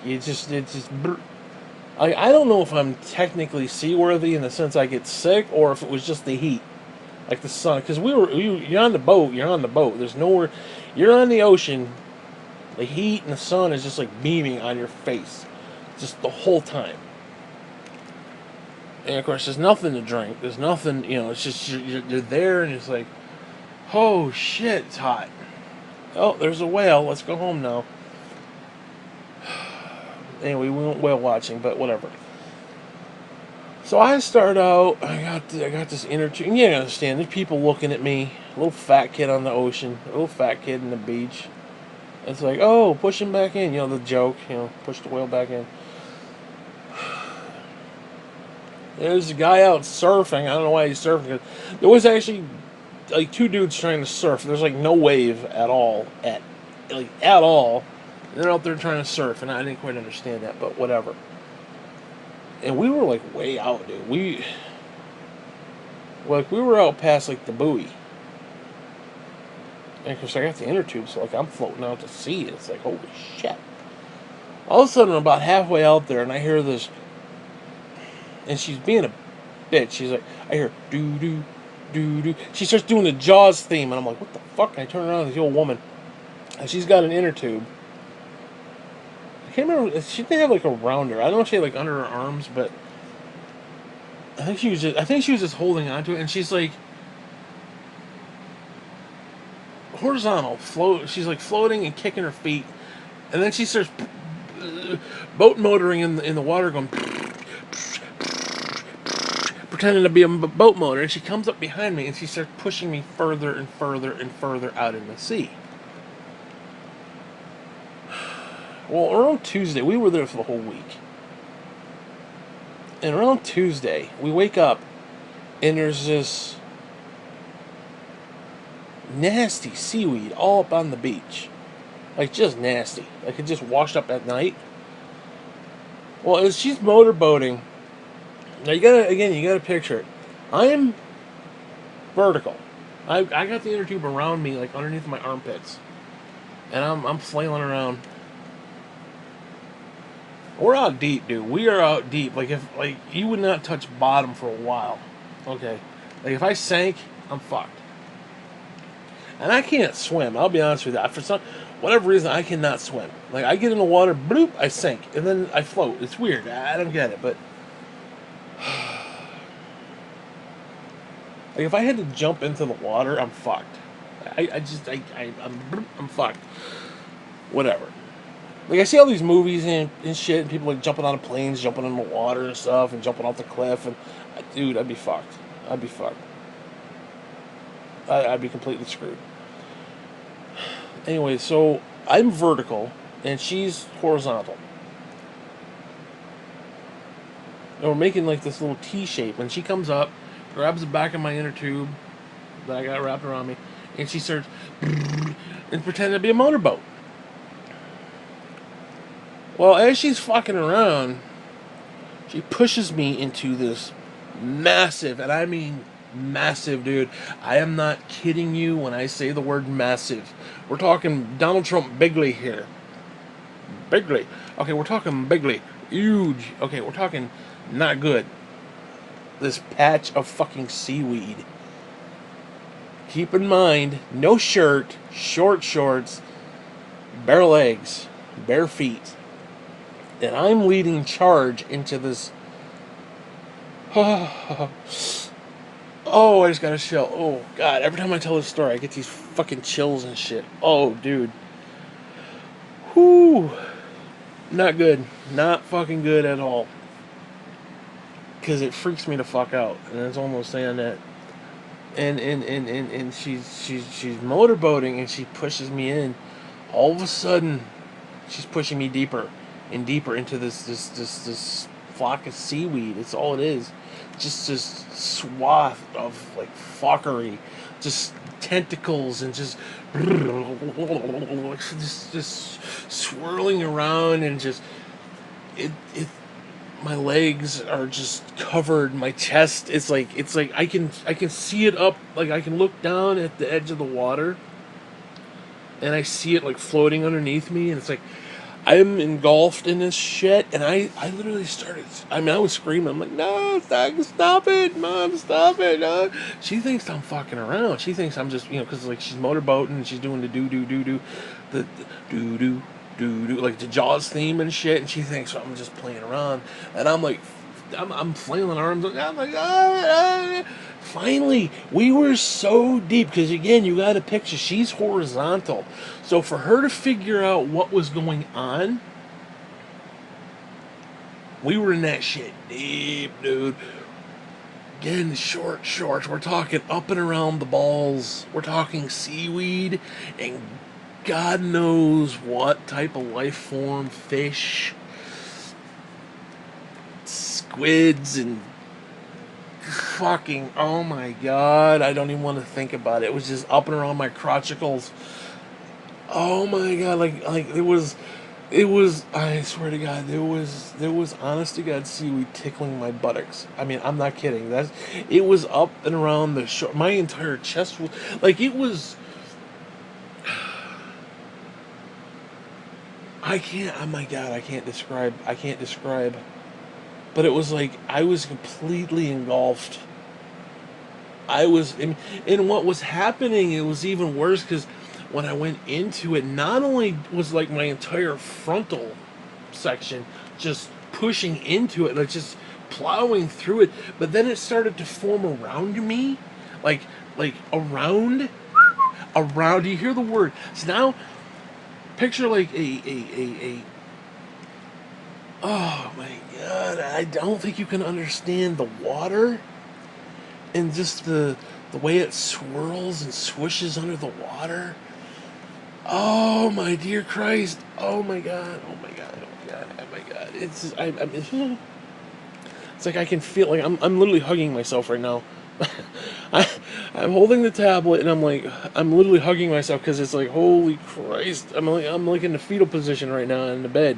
I don't know if I'm technically seaworthy in the sense I get sick, or if it was just the heat, like the sun. Because you're on the boat. You're on the boat. There's nowhere. You're on the ocean. The heat and the sun is just like beaming on your face, just the whole time. And of course, there's nothing to drink. There's nothing. It's just you're there, and it's like, oh shit, it's hot. Oh, there's a whale. Let's go home now. Anyway, we went whale watching, but whatever. So I start out. I got this inner tube. You understand? There's people looking at me. A little fat kid on the ocean. A little fat kid in the beach. It's like, oh, push him back in. The joke. Push the whale back in. There's a guy out surfing. I don't know why he's surfing. There was actually like two dudes trying to surf. There's like no wave at all. At all. They're out there trying to surf, and I didn't quite understand that, but whatever. And we were like way out, dude. We were out past like the buoy. And of course I got the inner tube, so like I'm floating out to sea. It's like, holy shit. All of a sudden I'm about halfway out there, and I hear this, and she's being bitch. She's like, I hear doo doo doo doo. She starts doing the Jaws theme, and I'm like, what the fuck? And I turn around, and the old woman, and she's got an inner tube. I can't remember. She didn't have like around her. I don't know if she had like under her arms, but I think she was just holding onto it, and she's like horizontal, float. She's like floating and kicking her feet, and then she starts boat motoring in the water, going pretending to be a boat motor. And she comes up behind me, and she starts pushing me further and further and further out in the sea. Well, around Tuesday, we were there for the whole week. And around Tuesday, we wake up, and there's this nasty seaweed all up on the beach. Like, just nasty. Like, it just washed up at night. Well, as she's motorboating, now you gotta picture it. I'm vertical. I got the inner tube around me, like underneath my armpits. And I'm flailing around. We're out deep, dude. We are out deep. Like you would not touch bottom for a while. Okay. Like if I sank, I'm fucked. And I can't swim. I'll be honest with you. For whatever reason, I cannot swim. Like I get in the water, bloop, I sink, and then I float. It's weird. I don't get it, but like if I had to jump into the water, I'm fucked. I'm fucked. Whatever. Like I see all these movies and shit, and people like jumping out of planes, jumping in the water and stuff, and jumping off the cliff, and dude, I'd be fucked. I'd be fucked. I'd be completely screwed. Anyway, so I'm vertical, and she's horizontal. And we're making like this little T shape, and she comes up, grabs the back of my inner tube that I got wrapped around me, and she starts and pretending to be a motorboat. Well, as she's fucking around, she pushes me into this massive, and I mean massive, dude. I am not kidding you when I say the word massive. We're talking Donald Trump bigly here. Bigly. Okay, we're talking bigly. Huge. Okay, we're talking not good. This patch of fucking seaweed. Keep in mind, no shirt, short shorts, bare legs, bare feet. And I'm leading charge into this. Oh, I just got a chill. Oh, God. Every time I tell this story, I get these fucking chills and shit. Oh, dude. Whew. Not good. Not fucking good at all. Because it freaks me the fuck out. And it's almost saying that. And she's motorboating, and she pushes me in. All of a sudden, she's pushing me deeper and deeper into this flock of seaweed. It's all it is. Just this swath of like fuckery, just tentacles and just swirling around, and just it my legs are just covered. My chest, it's like I can see it up. Like I can look down at the edge of the water, and I see it like floating underneath me, and it's like I'm engulfed in this shit. And I literally started. I mean, I was screaming. I'm like, no, stop it, Mom, stop it. No. She thinks I'm fucking around. She thinks I'm just, because like she's motorboating and she's doing the do, the do do, like the Jaws theme and shit. And she thinks I'm just playing around. And I'm like, I'm flailing arms. I'm like, ah. Finally, we were so deep, because again, you got to picture, she's horizontal. So for her to figure out what was going on, we were in that shit deep, dude. Again, short shorts. We're talking up and around the balls. We're talking seaweed and God knows what type of life form, fish, squids, and fucking, oh my God, I don't even want to think about it. It was just up and around my crotchicles. Oh my God, like it was, I swear to God, there was honest to God seaweed tickling my buttocks. I mean, I'm not kidding. It was up and around the shore. My entire chest was, like, it was, oh my God, I can't describe but it was like I was completely engulfed. And what was happening, it was even worse because when I went into it, not only was like my entire frontal section just pushing into it, like just plowing through it, but then it started to form around me, like like around. Do you hear the word? So now picture like a oh my god, I don't think you can understand the water and just the way it swirls and swishes under the water. Oh my dear Christ! Oh my god! Oh my god! Oh my god! Oh my god! It's just, it's like I can feel like I'm literally hugging myself right now. I I'm holding the tablet and I'm literally hugging myself because it's like holy Christ! I'm like in the fetal position right now in the bed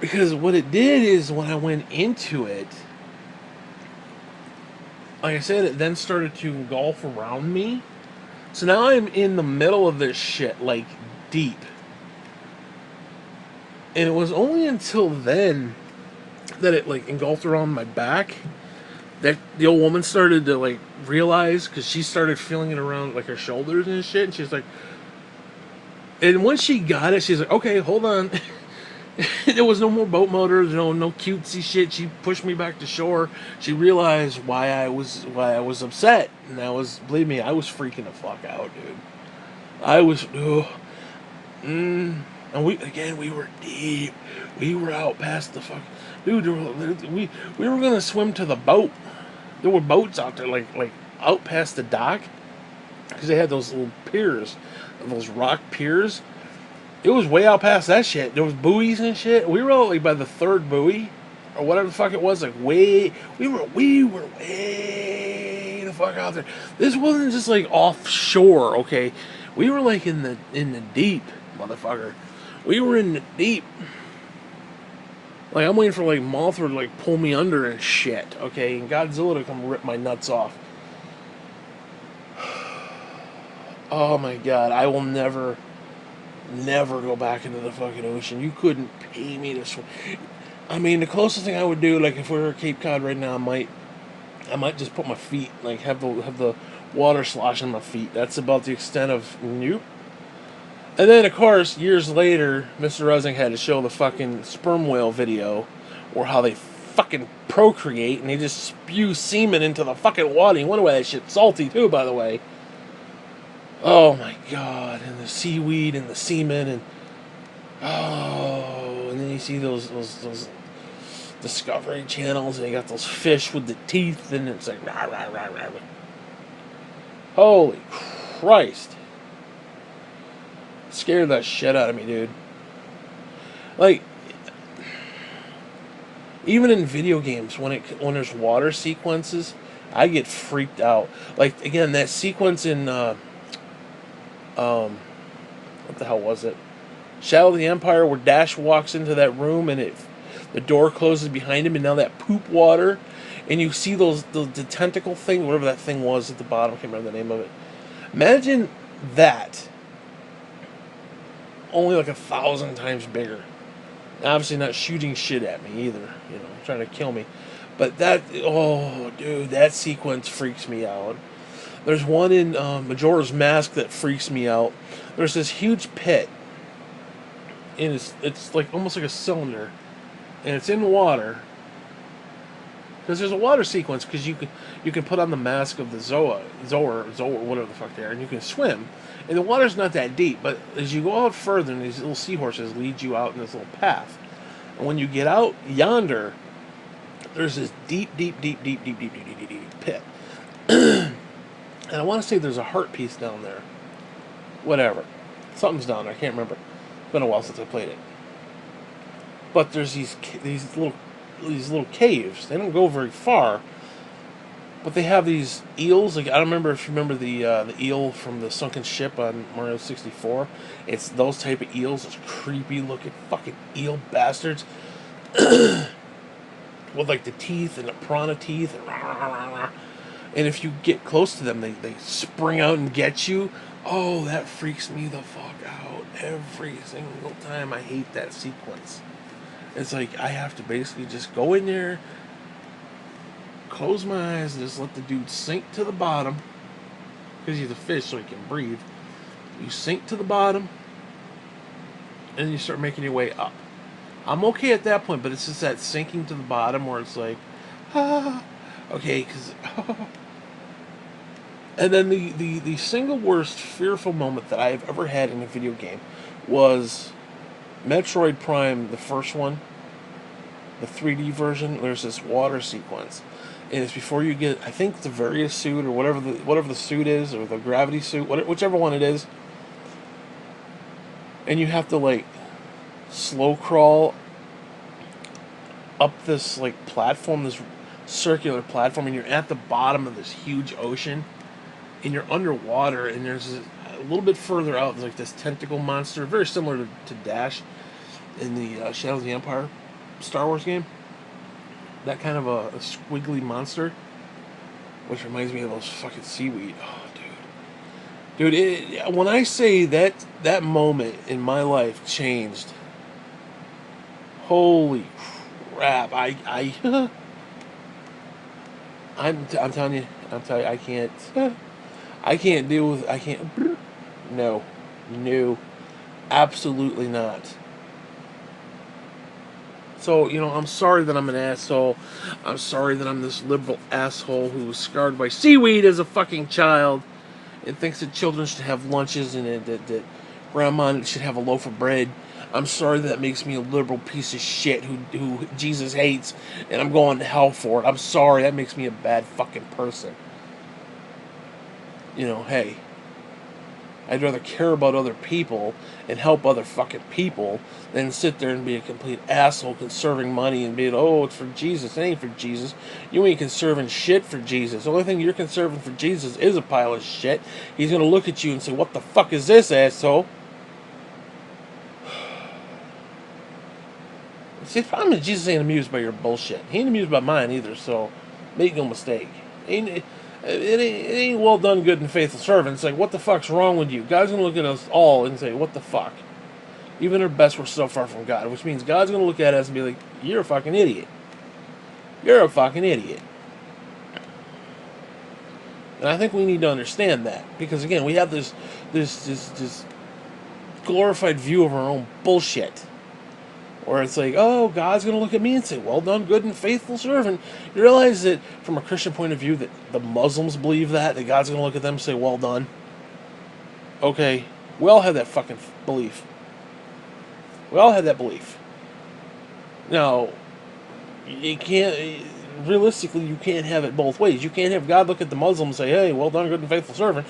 because what it did is when I went into it, like I said, it then started to engulf around me. So now I'm in the middle of this shit, like deep. And it was only until then that it like engulfed around my back that the old woman started to like realize because she started feeling it around like her shoulders and shit. And she's like, and when she got it, she's like, okay, hold on. There was no more boat motors, no cutesy shit. She pushed me back to shore. She realized why I was upset, and believe me, I was freaking the fuck out, dude. I was, ugh. And we were deep. We were out past the fuck, dude. We were gonna swim to the boat. There were boats out there, like out past the dock, because they had those little piers, those rock piers. It was way out past that shit. There was buoys and shit. We were all like by the third buoy, or whatever the fuck it was. Like way, we were way the fuck out there. This wasn't just like offshore, okay? We were like in the deep, motherfucker. We were in the deep. Like I'm waiting for like Mothra to like pull me under and shit, okay? And Godzilla to come rip my nuts off. Oh my god, I will never go back into the fucking ocean. You couldn't pay me to swim. I mean, the closest thing I would do, like if we were at Cape Cod right now, I might just put my feet, like have the water slosh on my feet. That's about the extent of nope. And then of course, years later, Mr. Rusing had to show the fucking sperm whale video, or how they fucking procreate and they just spew semen into the fucking water. You wonder why that shit's salty too, by the way. Oh my god, and the seaweed and the semen and oh, and then you see those Discovery channels and you got those fish with the teeth and it's like rah rah rah rah. Holy Christ. Scared the shit out of me, dude. Like even in video games when there's water sequences, I get freaked out. Like again, that sequence in what the hell was it? Shadow of the Empire, where Dash walks into that room and the door closes behind him, and now that poop water, and you see the tentacle thing, whatever that thing was at the bottom. I can't remember the name of it. Imagine that, only like 1,000 times bigger. Obviously not shooting shit at me either, trying to kill me. But oh dude, that sequence freaks me out. There's one in Majora's Mask that freaks me out. There's this huge pit, and it's like almost like a cylinder, and it's in water. Because there's a water sequence, because you can put on the mask of the Zora, whatever the fuck they are, and you can swim. And the water's not that deep, but as you go out further, and these little seahorses lead you out in this little path. And when you get out yonder, there's this deep pit. And I want to say there's a heart piece down there. Whatever. Something's down there. I can't remember. It's been a while since I played it. But there's these little caves. They don't go very far. But they have these eels. Like I don't remember if you remember the eel from the sunken ship on Mario 64. It's those type of eels. Those creepy looking fucking eel bastards. With like the teeth and the piranha teeth and rah, rah, rah, rah. And if you get close to them, they spring out and get you. Oh, that freaks me the fuck out every single time. I hate that sequence. It's like I have to basically just go in there, close my eyes, and just let the dude sink to the bottom because he's a fish, so he can breathe. You sink to the bottom, and then you start making your way up. I'm okay at that point, but it's just that sinking to the bottom where it's like, ah, okay, because. And then the single worst fearful moment that I have ever had in a video game was Metroid Prime, the first one, the 3D version. There's this water sequence, and it's before you get, I think, the Various suit or whatever the suit is, or the gravity suit, whichever one it is, and you have to like slow crawl up this like platform, this circular platform, and you're at the bottom of this huge ocean, and you're underwater, and there's a little bit further out, there's like this tentacle monster, very similar to Dash in the Shadows of the Empire Star Wars game. That kind of a squiggly monster, which reminds me of those fucking seaweed. Oh, dude, when I say that moment in my life changed, holy crap! I'm telling you, I can't deal with, no, absolutely not. So, I'm sorry that I'm an asshole. I'm sorry that I'm this liberal asshole who was scarred by seaweed as a fucking child and thinks that children should have lunches and that grandma should have a loaf of bread. I'm sorry that makes me a liberal piece of shit who Jesus hates and I'm going to hell for it. I'm sorry, that makes me a bad fucking person. Hey, I'd rather care about other people and help other fucking people than sit there and be a complete asshole conserving money and being, oh, it's for Jesus. It ain't for Jesus. You ain't conserving shit for Jesus. The only thing you're conserving for Jesus is a pile of shit. He's going to look at you and say, what the fuck is this, asshole? See, the problem is Jesus ain't amused by your bullshit. He ain't amused by mine either, so make no mistake. It ain't well done, good and faithful servant. It's like, what the fuck's wrong with you? God's going to look at us all and say, what the fuck? Even our best, we're so far from God. Which means God's going to look at us and be like, you're a fucking idiot. You're a fucking idiot. And I think we need to understand that. Because, again, we have this glorified view of our own bullshit. Where it's like, oh, God's going to look at me and say, well done, good and faithful servant. You realize that from a Christian point of view that the Muslims believe that God's going to look at them and say, well done. Okay, we all have that fucking belief. We all have that belief. Now, realistically, you can't have it both ways. You can't have God look at the Muslim and say, hey, well done, good and faithful servant,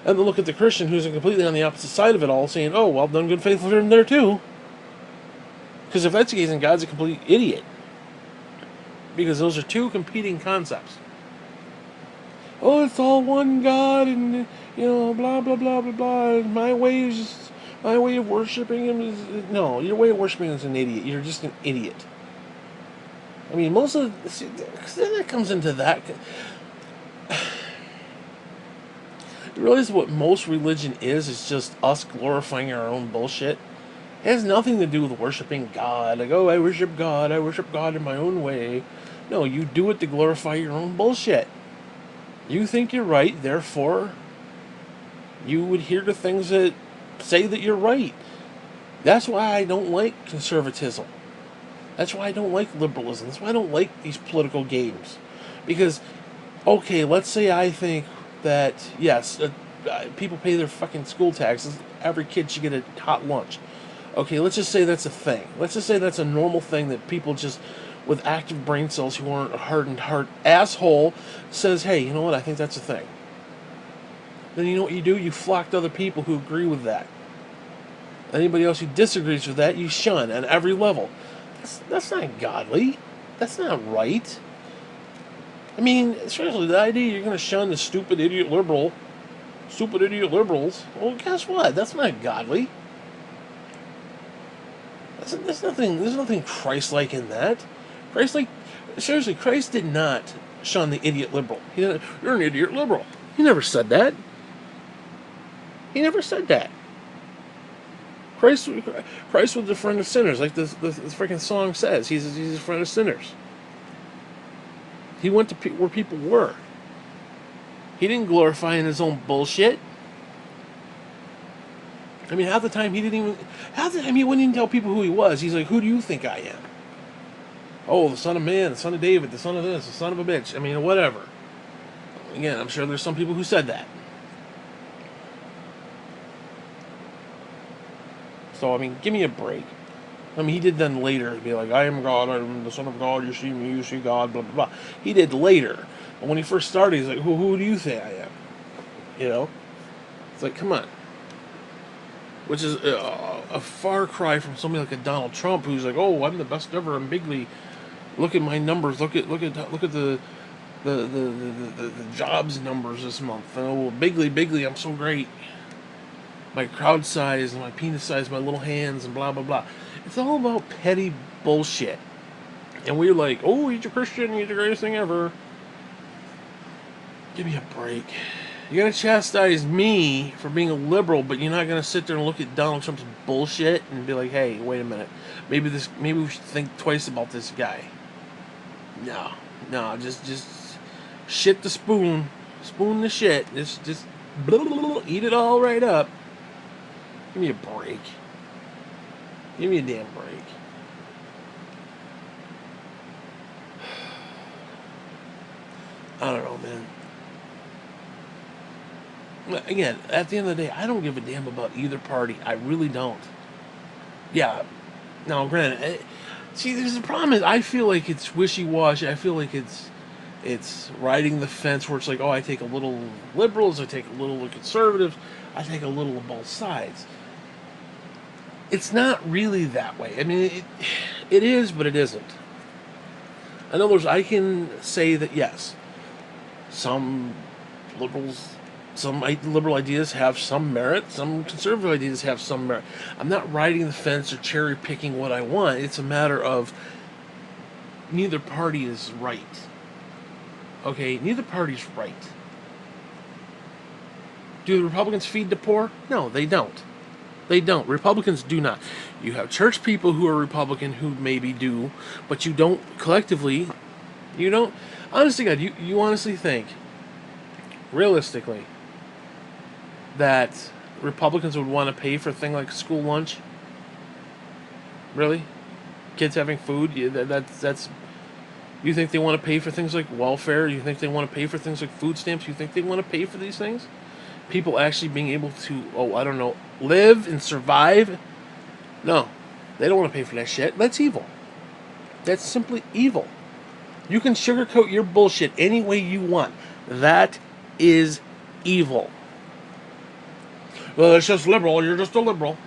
and then look at the Christian who's completely on the opposite side of it all saying, oh, well done, good and faithful servant there too. Because if that's the case, then God's a complete idiot. Because those are two competing concepts. Oh, it's all one God, and blah blah blah blah blah. My way of worshiping Him is no. Your way of worshiping Him is an idiot. You're just an idiot. I mean, most of then that comes into that. You realize what most religion is just us glorifying our own bullshit. It has nothing to do with worshiping God. Like, oh, I worship God in my own way. No, you do it to glorify your own bullshit. You think you're right, therefore, you adhere to things that say that you're right. That's why I don't like conservatism. That's why I don't like liberalism. That's why I don't like these political games. Because, okay, let's say I think that, yes, people pay their fucking school taxes. Every kid should get a hot lunch. Okay, let's just say that's a thing. Let's just say that's a normal thing that people just, with active brain cells who aren't a hardened heart asshole, says, hey, you know what, I think that's a thing. Then you know what you do? You flock to other people who agree with that. Anybody else who disagrees with that, you shun at every level. That's not godly. That's not right. I mean, seriously, the idea you're going to shun the stupid idiot liberals, well, guess what? That's not godly. There's nothing Christ-like in that. Christ did not shun the idiot liberal. You're an idiot liberal. He never said that. Christ, Christ was a friend of sinners, like the freaking song says. He's a friend of sinners. He went to where people were. He didn't glorify in his own bullshit. I mean, half the time he wouldn't even tell people who he was. He's like, "Who do you think I am?" Oh, the son of man, the son of David, the son of this, the son of a bitch. I mean, whatever. Again, I'm sure there's some people who said that. So, I mean, give me a break. I mean, he did then later be like, "I am God, I am the Son of God, you see me, you see God, blah, blah, blah." He did later. But when he first started, he's like, who do you think I am? You know? It's like, come on. Which is a far cry from somebody like a Donald Trump who's like, "Oh, I'm the best ever, I'm bigly. Look at my numbers, look at the jobs numbers this month. Oh, bigly, I'm so great. My crowd size and my penis size, my little hands, and blah, blah, blah." It's all about petty bullshit. And we're like, "Oh, he's a Christian, he's the greatest thing ever." Give me a break. You're going to chastise me for being a liberal, but you're not going to sit there and look at Donald Trump's bullshit and be like, "Hey, wait a minute. Maybe we should think twice about this guy." No, just shit the spoon. Spoon the shit. Just blah, blah, blah, eat it all right up. Give me a break. Give me a damn break. I don't know, man. Again, at the end of the day, I don't give a damn about either party. I really don't. Yeah. Now, granted, see, there's the problem is I feel like it's wishy-washy. I feel like it's riding the fence where it's like, oh, I take a little liberals, I take a little conservatives, I take a little of both sides. It's not really that way. I mean, it is, but it isn't. In other words, I can say that yes, some liberal ideas have some merit, some conservative ideas have some merit. I'm not riding the fence or cherry picking what I want. It's a matter of neither party is right. Okay, neither party's right. Do the Republicans feed the poor? No, they don't. They don't. Republicans do not. You have church people who are Republican who maybe do, but you don't collectively. You don't. Honestly, God, you honestly think, realistically, that Republicans would want to pay for a thing like school lunch? Really? Kids having food? That's. You think they want to pay for things like welfare? You think they want to pay for things like food stamps? You think they want to pay for these things? People actually being able to, live and survive? No. They don't want to pay for that shit. That's evil. That's simply evil. You can sugarcoat your bullshit any way you want. That is evil. Well, it's just liberal. You're just a liberal.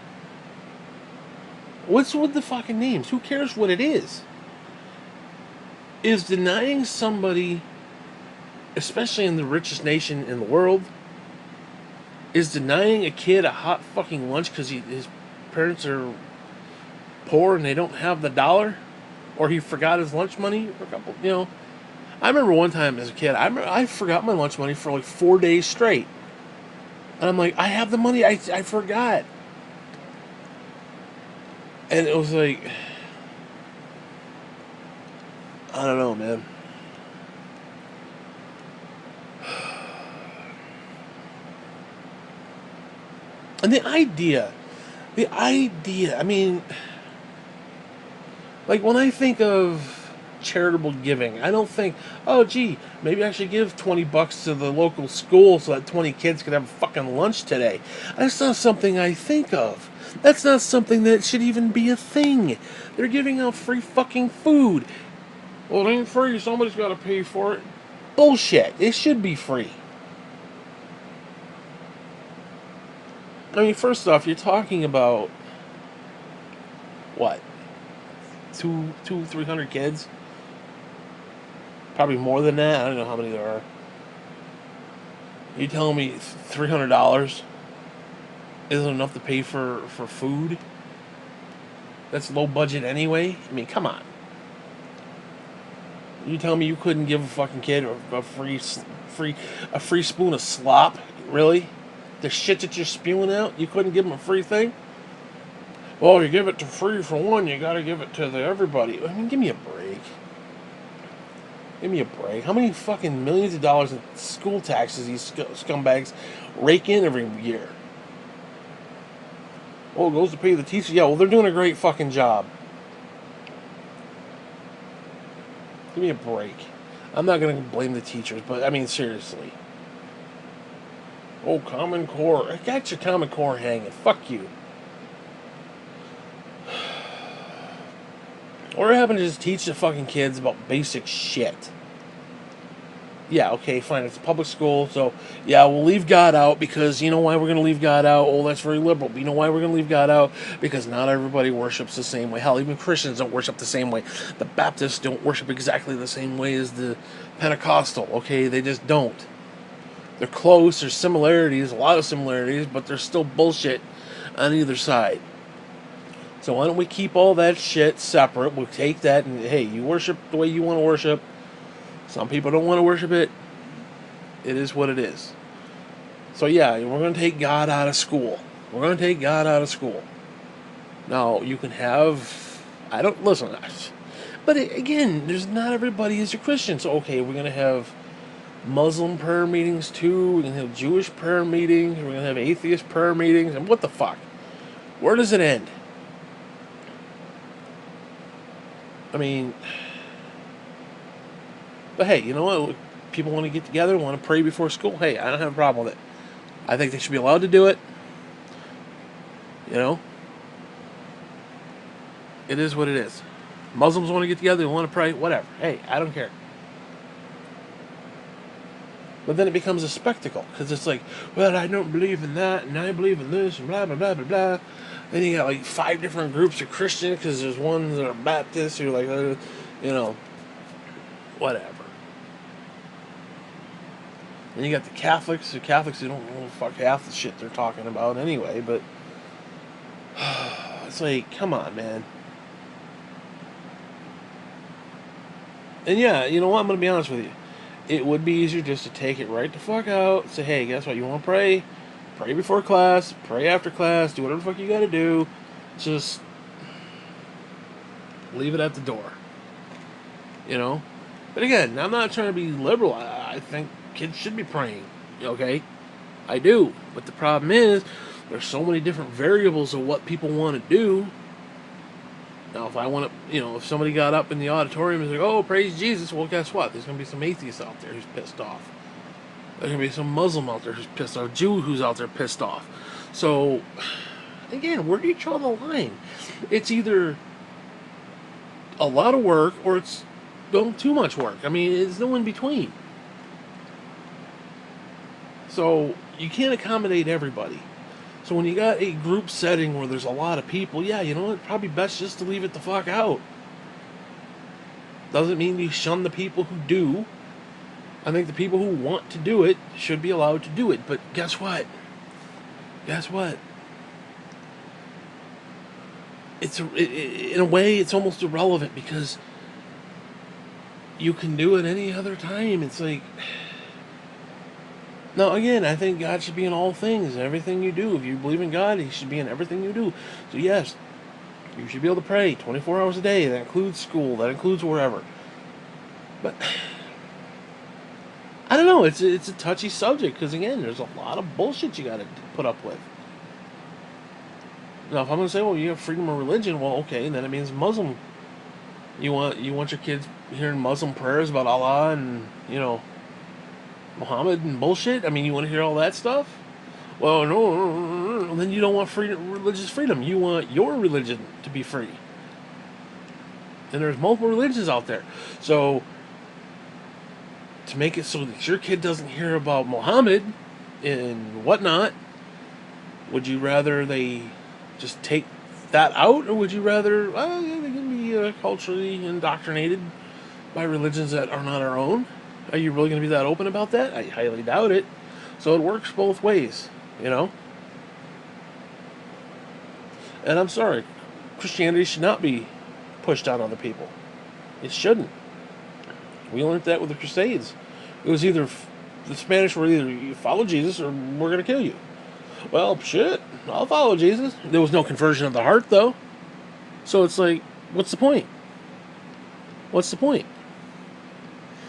What's with the fucking names? Who cares what it is? Is denying somebody, especially in the richest nation in the world, is denying a kid a hot fucking lunch because his parents are poor and they don't have the dollar? Or he forgot his lunch money for a couple, I remember one time as a kid, I forgot my lunch money for like 4 days straight. And I'm like, I have the money, I forgot. And it was like, I don't know, man. And the idea, I mean, like when I think of charitable giving, I don't think, oh, gee, maybe I should give $20 to the local school so that 20 kids could have a fucking lunch today. That's not something I think of. That's not something that should even be a thing. They're giving out free fucking food. Well, it ain't free, somebody's got to pay for it. Bullshit. It should be free. I mean, first off, you're talking about, what, 300 kids? Probably more than that. I don't know how many there are. You telling me $300 isn't enough to pay for food? That's low budget anyway? I mean, come on. You telling me you couldn't give a fucking kid a free spoon of slop? Really? The shit that you're spewing out? You couldn't give them a free thing? Well, you give it to free for one, you got to give it to everybody. I mean, give me a break. Give me a break. How many fucking millions of dollars in school taxes these scumbags rake in every year? Oh, it goes to pay the teachers. Yeah, well, they're doing a great fucking job. Give me a break. I'm not going to blame the teachers, but I mean, seriously. Oh, Common Core. I got your Common Core hanging. Fuck you. Or having to just teach the fucking kids about basic shit. Yeah, okay, fine. It's a public school, so yeah, we'll leave God out because you know why we're going to leave God out? Oh, that's very liberal. But you know why we're going to leave God out? Because not everybody worships the same way. Hell, even Christians don't worship the same way. The Baptists don't worship exactly the same way as the Pentecostal, okay? They just don't. They're close, there's similarities, a lot of similarities, but there's still bullshit on either side. So why don't we keep all that shit separate? We'll take that and, hey, you worship the way you want to worship. Some people don't want to worship it. It is what it is. So yeah, we're going to take God out of school. We're going to take God out of school. Now, you can have... I don't... Listen. But again, there's not everybody is a Christian. So, okay, we're going to have Muslim prayer meetings too. We're going to have Jewish prayer meetings. We're going to have atheist prayer meetings. And what the fuck? Where does it end? I mean, but hey, you know what? People want to get together, want to pray before school. Hey, I don't have a problem with it. I think they should be allowed to do it. You know? It is what it is. Muslims want to get together, they want to pray, whatever. Hey, I don't care. But then it becomes a spectacle, because it's like, well, I don't believe in that, and I believe in this, and blah, blah, blah, blah, blah. Then you got like 5 different groups of Christians, because there's ones that are Baptists, who are like, you know, whatever. And you got the Catholics who don't know fuck half the shit they're talking about anyway, but it's like, come on, man. And yeah, you know what, I'm going to be honest with you. It would be easier just to take it right the fuck out, say, hey, guess what, you want to pray? Pray before class, pray after class, do whatever the fuck you gotta do. Just leave it at the door. You know? But again, I'm not trying to be liberal. I think kids should be praying. Okay? I do. But the problem is, there's so many different variables of what people want to do. Now, if I want to, you know, if somebody got up in the auditorium and was like, oh, praise Jesus, well, guess what? There's going to be some atheists out there who's pissed off. There's going to be some Muslim out there who's pissed off. Jew who's out there pissed off. So, again, where do you draw the line? It's either a lot of work or it's too much work. I mean, it's no in between. So, you can't accommodate everybody. So when you got a group setting where there's a lot of people, yeah, you know what? Probably best just to leave it the fuck out. Doesn't mean you shun the people who do. I think the people who want to do it should be allowed to do it. But guess what? Guess what? In a way, it's almost irrelevant because you can do it any other time. It's like... Now, again, I think God should be in all things and everything you do. If you believe in God, He should be in everything you do. So, yes, you should be able to pray 24 hours a day. That includes school. That includes wherever. But, I don't know. It's a touchy subject because, again, there's a lot of bullshit you got to put up with. Now, if I'm going to say, well, you have freedom of religion, well, okay, then it means Muslim. You want your kids hearing Muslim prayers about Allah and, you know, Muhammad and bullshit? I mean, you want to hear all that stuff? Well, no, then you don't want religious freedom. You want your religion to be free. And there's multiple religions out there. So, to make it so that your kid doesn't hear about Muhammad and whatnot, would you rather they just take that out? Or would you rather, well, yeah, they can be culturally indoctrinated by religions that are not our own? Are you really going to be that open about that? I highly doubt it. So it works both ways, you know? And I'm sorry, Christianity should not be pushed on other people. It shouldn't. We learned that with the Crusades. It was either, the Spanish were either you follow Jesus or we're going to kill you. Well, shit, I'll follow Jesus. There was no conversion of the heart, though. So it's like, what's the point? What's the point?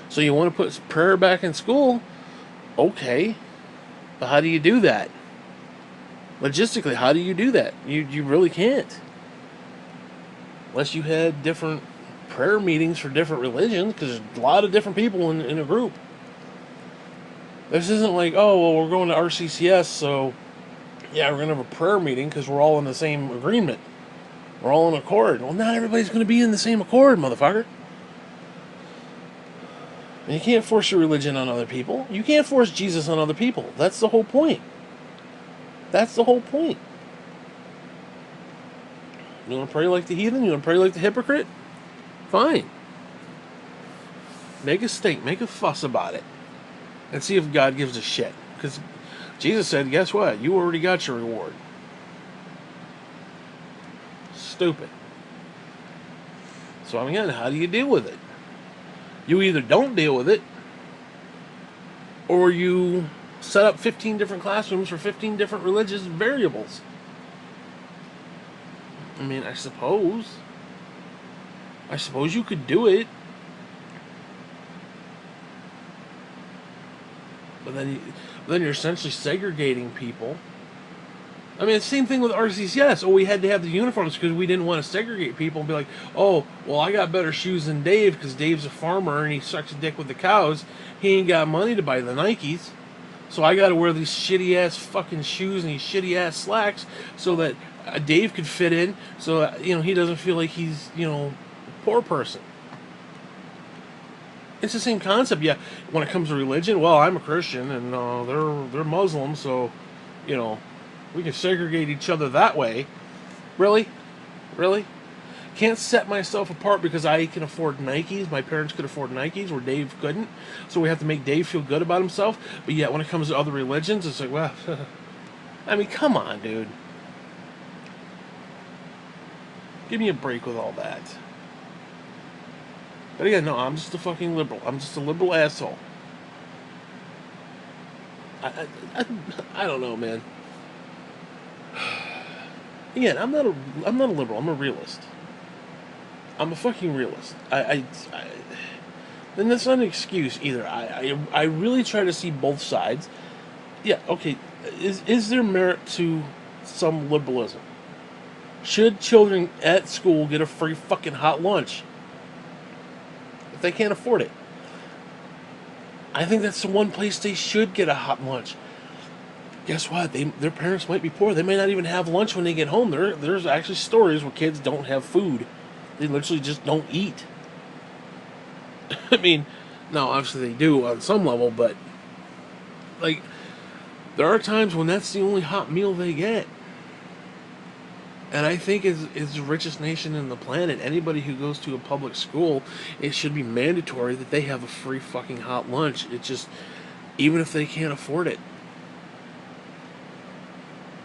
So you want to put prayer back in school? Okay. But how do you do that? Logistically, how do you do that? You really can't. Unless you had different prayer meetings for different religions, because there's a lot of different people in a group. This isn't like, oh, well, we're going to RCCS, so yeah, we're going to have a prayer meeting because we're all in the same agreement. We're all in accord. Well, not everybody's going to be in the same accord, motherfucker. And you can't force your religion on other people. You can't force Jesus on other people. That's the whole point. That's the whole point. You want to pray like the heathen? You want to pray like the hypocrite? Fine. Make a stink. Make a fuss about it. And see if God gives a shit. Because Jesus said, guess what? You already got your reward. Stupid. So again, how do you deal with it? You either don't deal with it, or you set up 15 different classrooms for 15 different religious variables. I mean, I suppose you could do it. But then you're essentially segregating people. I mean, it's the same thing with RCCS. Oh, we had to have the uniforms because we didn't want to segregate people and be like, oh, well, I got better shoes than Dave because Dave's a farmer and he sucks a dick with the cows. He ain't got money to buy the Nikes. So I got to wear these shitty-ass fucking shoes and these shitty-ass slacks so that Dave could fit in so that, he doesn't feel like he's, a poor person. It's the same concept. Yeah, when it comes to religion, well, I'm a Christian and they're Muslim, so, we can segregate each other that way. Really? Really? Can't set myself apart because I can afford Nikes. My parents could afford Nikes where Dave couldn't. So we have to make Dave feel good about himself. But yet when it comes to other religions, it's like, well, I mean, come on, dude. Give me a break with all that. But again, no, I'm just a fucking liberal. I'm just a liberal asshole. I don't know, man. Again, I'm not a liberal. I'm a realist. I'm a fucking realist. Then that's not an excuse either. I really try to see both sides. Yeah, okay. Is there merit to some liberalism? Should children at school get a free fucking hot lunch if they can't afford it? I think that's the one place they should get a hot lunch. Guess what? Their parents might be poor. They may not even have lunch when they get home. There's actually stories where kids don't have food. They literally just don't eat. I mean, no, obviously they do on some level, but like there are times when that's the only hot meal they get. And I think as the richest nation in the planet, anybody who goes to a public school, it should be mandatory that they have a free fucking hot lunch. It's just, even if they can't afford it.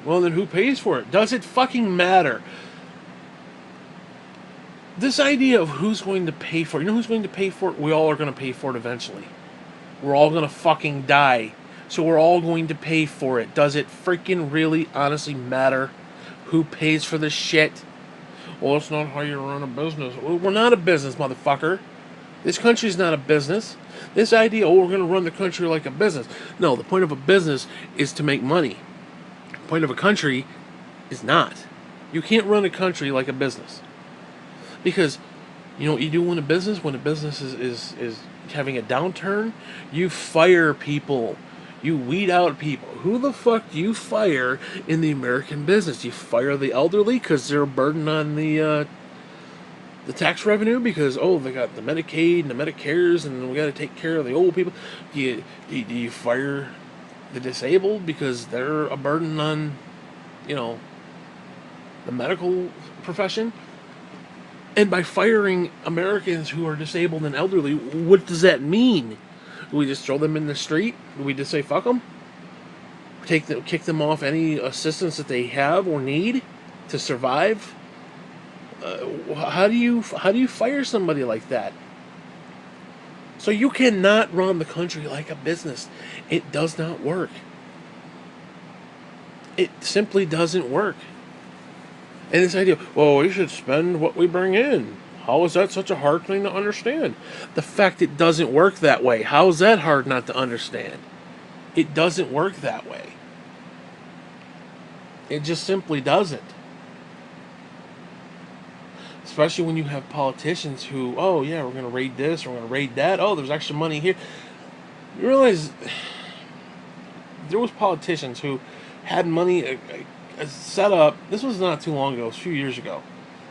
Well, then who pays for it? Does it fucking matter? This idea of who's going to pay for it, who's going to pay for it? We all are going to pay for it eventually. We're all going to fucking die. So we're all going to pay for it. Does it freaking really honestly matter who pays for this shit? Well, it's not how you run a business. Well, we're not a business, motherfucker. This country's not a business. This idea, we're going to run the country like a business. No, the point of a business is to make money. The point of a country is not. You can't run a country like a business. Because, what you do when a business is having a downturn? You fire people. You weed out people. Who the fuck do you fire in the American business? You fire the elderly because they're a burden on the tax revenue because, they got the Medicaid and the Medicares and we got to take care of the old people. Do you fire the disabled because they're a burden on, the medical profession? And by firing Americans who are disabled and elderly, what does that mean? Do we just throw them in the street? Do we just say fuck them? Kick them off any assistance that they have or need to survive? How do you fire somebody like that? So you cannot run the country like a business. It does not work. It simply doesn't work. And this idea, well, we should spend what we bring in. How is that such a hard thing to understand? The fact it doesn't work that way. How is that hard not to understand? It doesn't work that way. It just simply doesn't. Especially when you have politicians who, oh yeah, we're going to raid this, we're going to raid that. Oh, there's extra money here. You realize there was politicians who had money set up. This was not too long ago, a few years ago.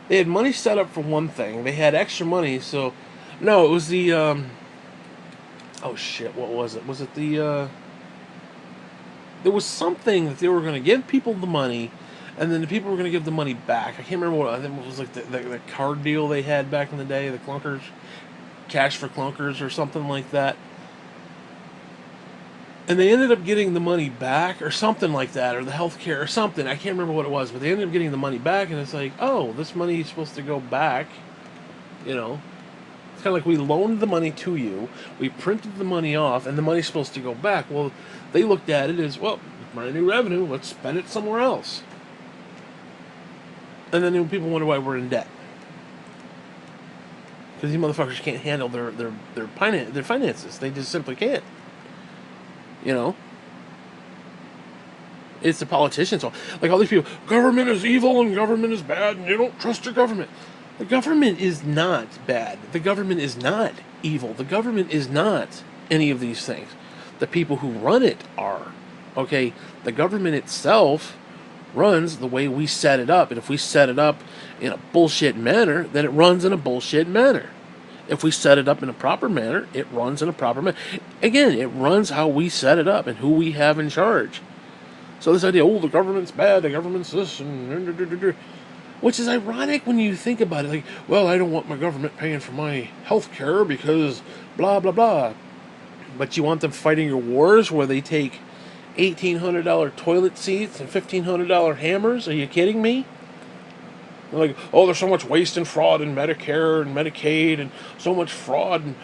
They had money set up for one thing. They had extra money, so no, it was the oh shit, what was it? Was it the there was something that they were going to give people the money, and then the people were going to give the money back. I can't remember what. I think it was like the card deal they had back in the day, the clunkers, cash for clunkers or something like that. And they ended up getting the money back or something like that, or the healthcare or something. I can't remember what it was, but they ended up getting the money back, and it's like, oh, this money is supposed to go back. You know, it's kind of like we loaned the money to you, we printed the money off, and the money's supposed to go back. Well, they looked at it as, well, brand new revenue, let's spend it somewhere else. And then people wonder why we're in debt. Because these motherfuckers can't handle their finances. They just simply can't. You know? It's the politicians. Like all these people, government is evil and government is bad and you don't trust your government. The government is not bad. The government is not evil. The government is not any of these things. The people who run it are. Okay? The government itself runs the way we set it up. And if we set it up in a bullshit manner, then it runs in a bullshit manner. If we set it up in a proper manner, it runs in a proper manner. Again, it runs how we set it up and who we have in charge. So this idea, oh, the government's bad, the government's this, and which is ironic when you think about it. Like, well, I don't want my government paying for my health care because blah, blah, blah. But you want them fighting your wars where they take $1,800 toilet seats and $1,500 hammers? Are you kidding me? They're like, oh, there's so much waste and fraud in Medicare and Medicaid and so much fraud and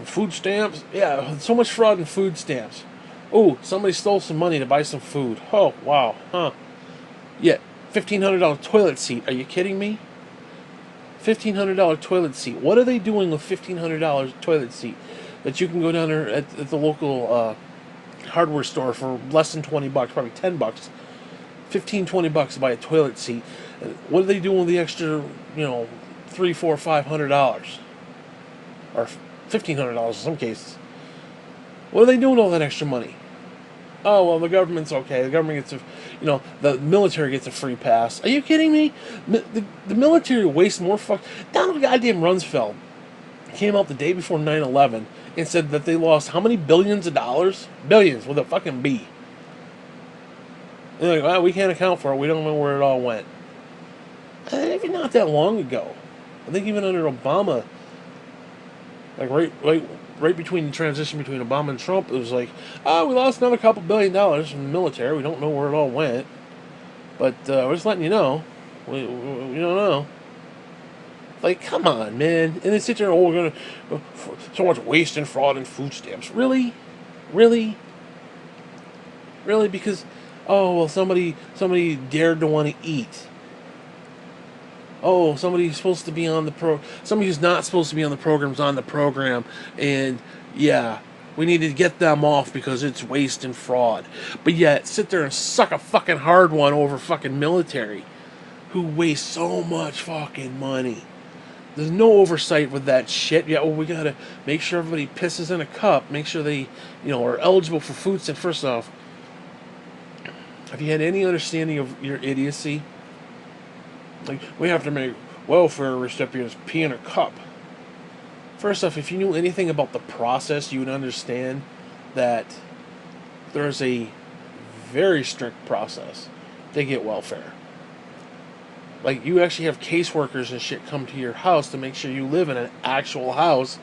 food stamps. Yeah, so much fraud in food stamps. Oh, somebody stole some money to buy some food. Oh, wow, huh. Yeah, $1,500 toilet seat. Are you kidding me? $1,500 toilet seat. What are they doing with $1,500 toilet seat that you can go down there at the local hardware store for less than $20, probably $10, 15, $20 to buy a toilet seat? What are they doing with the extra, $3, $4, $500, or $1,500 in some cases? What are they doing with all that extra money? Oh, well, the government's okay. The government gets the military gets a free pass. Are you kidding me? The military wastes more Donald goddamn Rumsfeld came out the day before 9/11 and said that they lost how many billions of dollars? Billions with a fucking B. And they're like, well, we can't account for it. We don't know where it all went. Even not that long ago. I think even under Obama, like right between the transition between Obama and Trump, it was like, oh, we lost another couple $1 billion from the military. We don't know where it all went. But we're just letting you know. We don't know. Like, come on, man. And they sit there, oh, we're going to, so much waste and fraud and food stamps. Really? Really? Really? Because, oh, well, somebody dared to want to eat. Oh, somebody who's supposed to be on the somebody who's not supposed to be on the program's on the program, and yeah, we need to get them off because it's waste and fraud. But yet, sit there and suck a fucking hard one over fucking military, who waste so much fucking money. There's no oversight with that shit. Yeah, well, we gotta make sure everybody pisses in a cup, make sure they, are eligible for food stamps. First off, have you had any understanding of your idiocy? Like, we have to make welfare recipients pee in a cup. First off, if you knew anything about the process, you would understand that there's a very strict process to get welfare. Like, you actually have caseworkers and shit come to your house to make sure you live in an actual house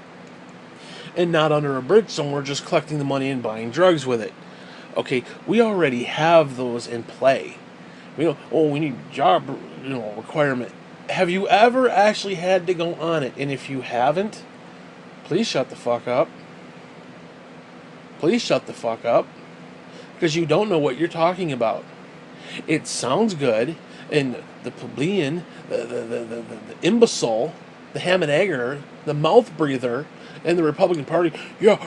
and not under a bridge somewhere just collecting the money and buying drugs with it. Okay, we already have those in play. We need job, requirement. Have you ever actually had to go on it? And if you haven't, please shut the fuck up. Please shut the fuck up. Because you don't know what you're talking about. It sounds good, and the plebeian, the imbecile, the ham and egger, the mouth breather, and the Republican Party, yeah,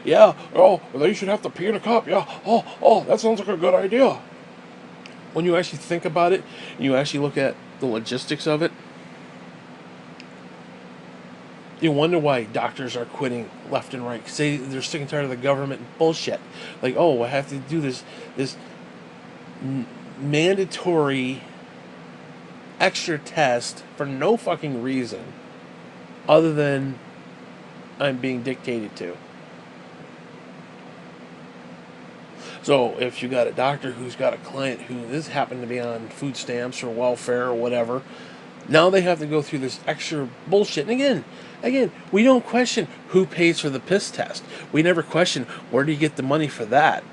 yeah, oh, they should have to pee in a cup, yeah, oh, that sounds like a good idea. When you actually think about it, and you actually look at the logistics of it, you wonder why doctors are quitting left and right. Because they're sick and tired of the government bullshit. Like, oh, I have to do this mandatory extra test for no fucking reason other than I'm being dictated to. So if you got a doctor who's got a client who this happened to be on food stamps or welfare or whatever, now they have to go through this extra bullshit. And again, we don't question who pays for the piss test. We never question where do you get the money for that.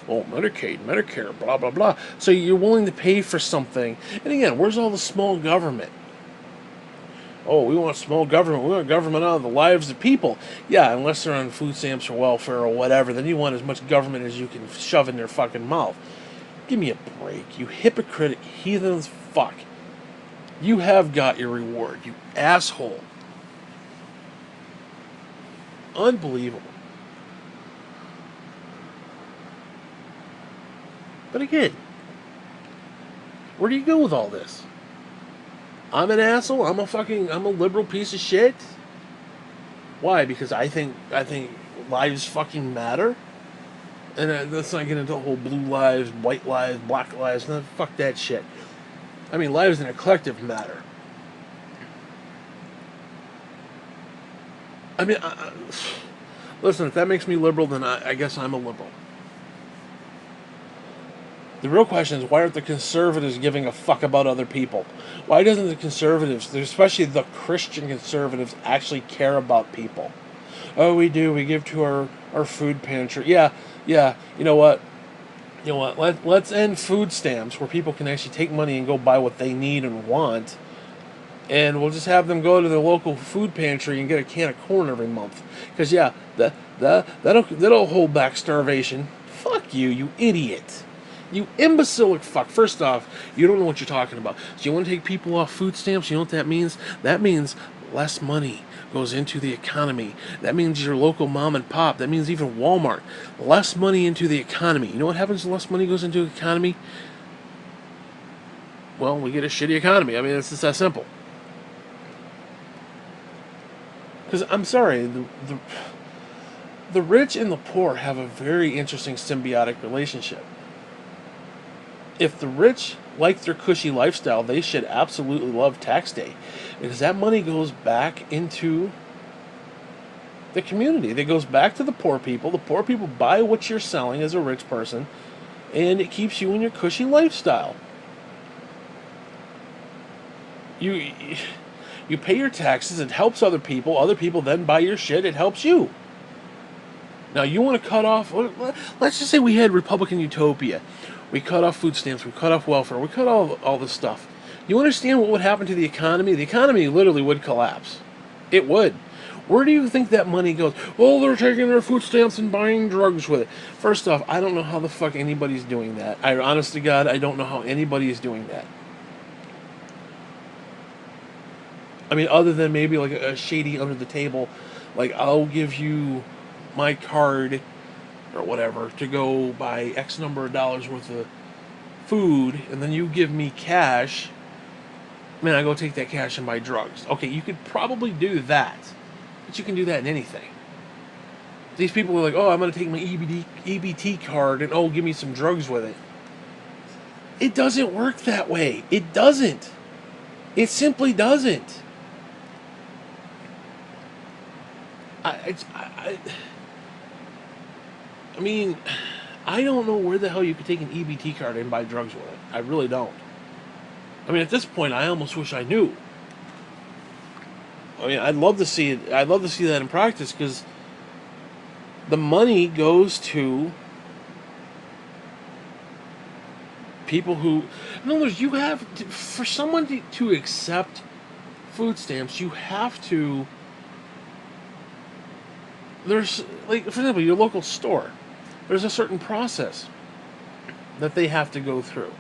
Well, Medicaid, Medicare, blah, blah, blah. So you're willing to pay for something. And again, where's all the small government? Oh, we want small government. We want government out of the lives of people. Yeah, unless they're on food stamps or welfare or whatever, then you want as much government as you can shove in their fucking mouth. Give me a break, you hypocritic heathens fuck. You have got your reward, you asshole. Unbelievable. But again, where do you go with all this? I'm an asshole. I'm a liberal piece of shit. Why? Because I think lives fucking matter. And let's not get into the whole blue lives, white lives, black lives. No, fuck that shit. I mean, lives in a collective matter. I mean, listen, if that makes me liberal, then I guess I'm a liberal. The real question is, why aren't the conservatives giving a fuck about other people? Why doesn't the conservatives, especially the Christian conservatives, actually care about people? Oh, we do. We give to our food pantry. Yeah. You know what? Let's end food stamps where people can actually take money and go buy what they need and want. And we'll just have them go to the local food pantry and get a can of corn every month. Because, yeah, that'll hold back starvation. Fuck you, you idiot. You imbecilic fuck. First off, you don't know what you're talking about. So you want to take people off food stamps? You know what that means? That means less money goes into the economy. That means your local mom and pop. That means even Walmart. Less money into the economy. You know what happens when less money goes into the economy? Well, we get a shitty economy. I mean, it's just that simple. Because, I'm sorry, the rich and the poor have a very interesting symbiotic relationship. If the rich like their cushy lifestyle, they should absolutely love tax day, because that money goes back into the community. It goes back to the poor people. The poor people buy what you're selling as a rich person, and it keeps you in your cushy lifestyle. You pay your taxes. It helps other people. Other people then buy your shit. It helps you. Now you want to cut off. Let's just say we had Republican utopia. We cut off food stamps. We cut off welfare. We cut all this stuff. You understand what would happen to the economy? The economy literally would collapse. It would. Where do you think that money goes? Well, they're taking their food stamps and buying drugs with it. First off, I don't know how the fuck anybody's doing that. Honest to God, I don't know how anybody is doing that. I mean, other than maybe like a shady under the table, like I'll give you my card or whatever to go buy X number of dollars worth of food, and then you give me cash. Man, I go take that cash and buy drugs. Okay, you could probably do that, but you can do that in anything. These people are like, oh, I'm going to take my EBT card and, oh, give me some drugs with it. It doesn't work that way. It doesn't. It simply doesn't. I mean, I don't know where the hell you could take an EBT card and buy drugs with it. I really don't. I mean, at this point, I almost wish I knew. I mean, I'd love to see it. I'd love to see that in practice, because the money goes to people who, in other words, you have to, for someone to accept food stamps, you have to. There's, like, for example, your local store. There's a certain process that they have to go through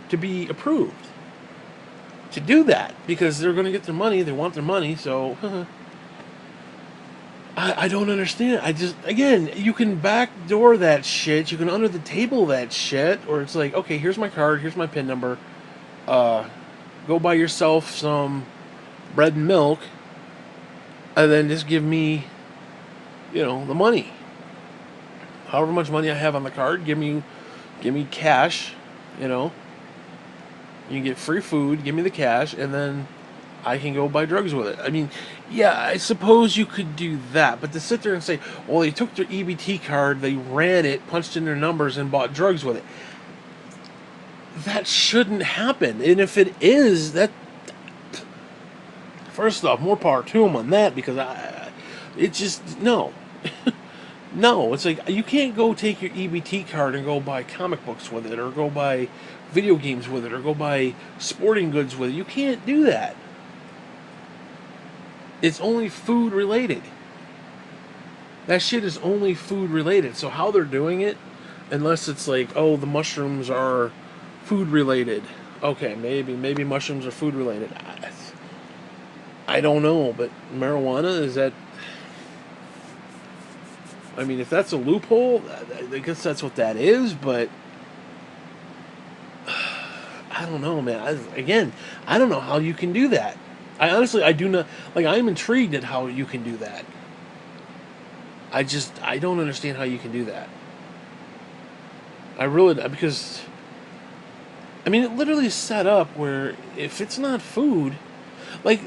to be approved to do that, because they're going to get their money. They want their money, so I don't understand. I just, again, you can backdoor that shit. You can under the table that shit, or it's like, okay, here's my card, here's my PIN number. Go buy yourself some bread and milk, and then just give me, the money. However much money I have on the card, give me cash. You can get free food. Give me the cash, and then I can go buy drugs with it. I mean, yeah, I suppose you could do that, but to sit there and say, well, they took their EBT card, they ran it, punched in their numbers, and bought drugs with it. That shouldn't happen. And if it is, that, first off, more power to them on that, because it just, no. No, it's like, you can't go take your EBT card and go buy comic books with it, or go buy video games with it, or go buy sporting goods with it. You can't do that. It's only food related. That shit is only food related. So how they're doing it, unless it's like, oh, the mushrooms are food related. Okay, maybe mushrooms are food related. I don't know, but marijuana, is that... I mean, if that's a loophole, I guess that's what that is, but I don't know, man. Again, I don't know how you can do that. I do not, like, I'm intrigued at how you can do that. I don't understand how you can do that. I really, because, I mean, it literally is set up where if it's not food, like,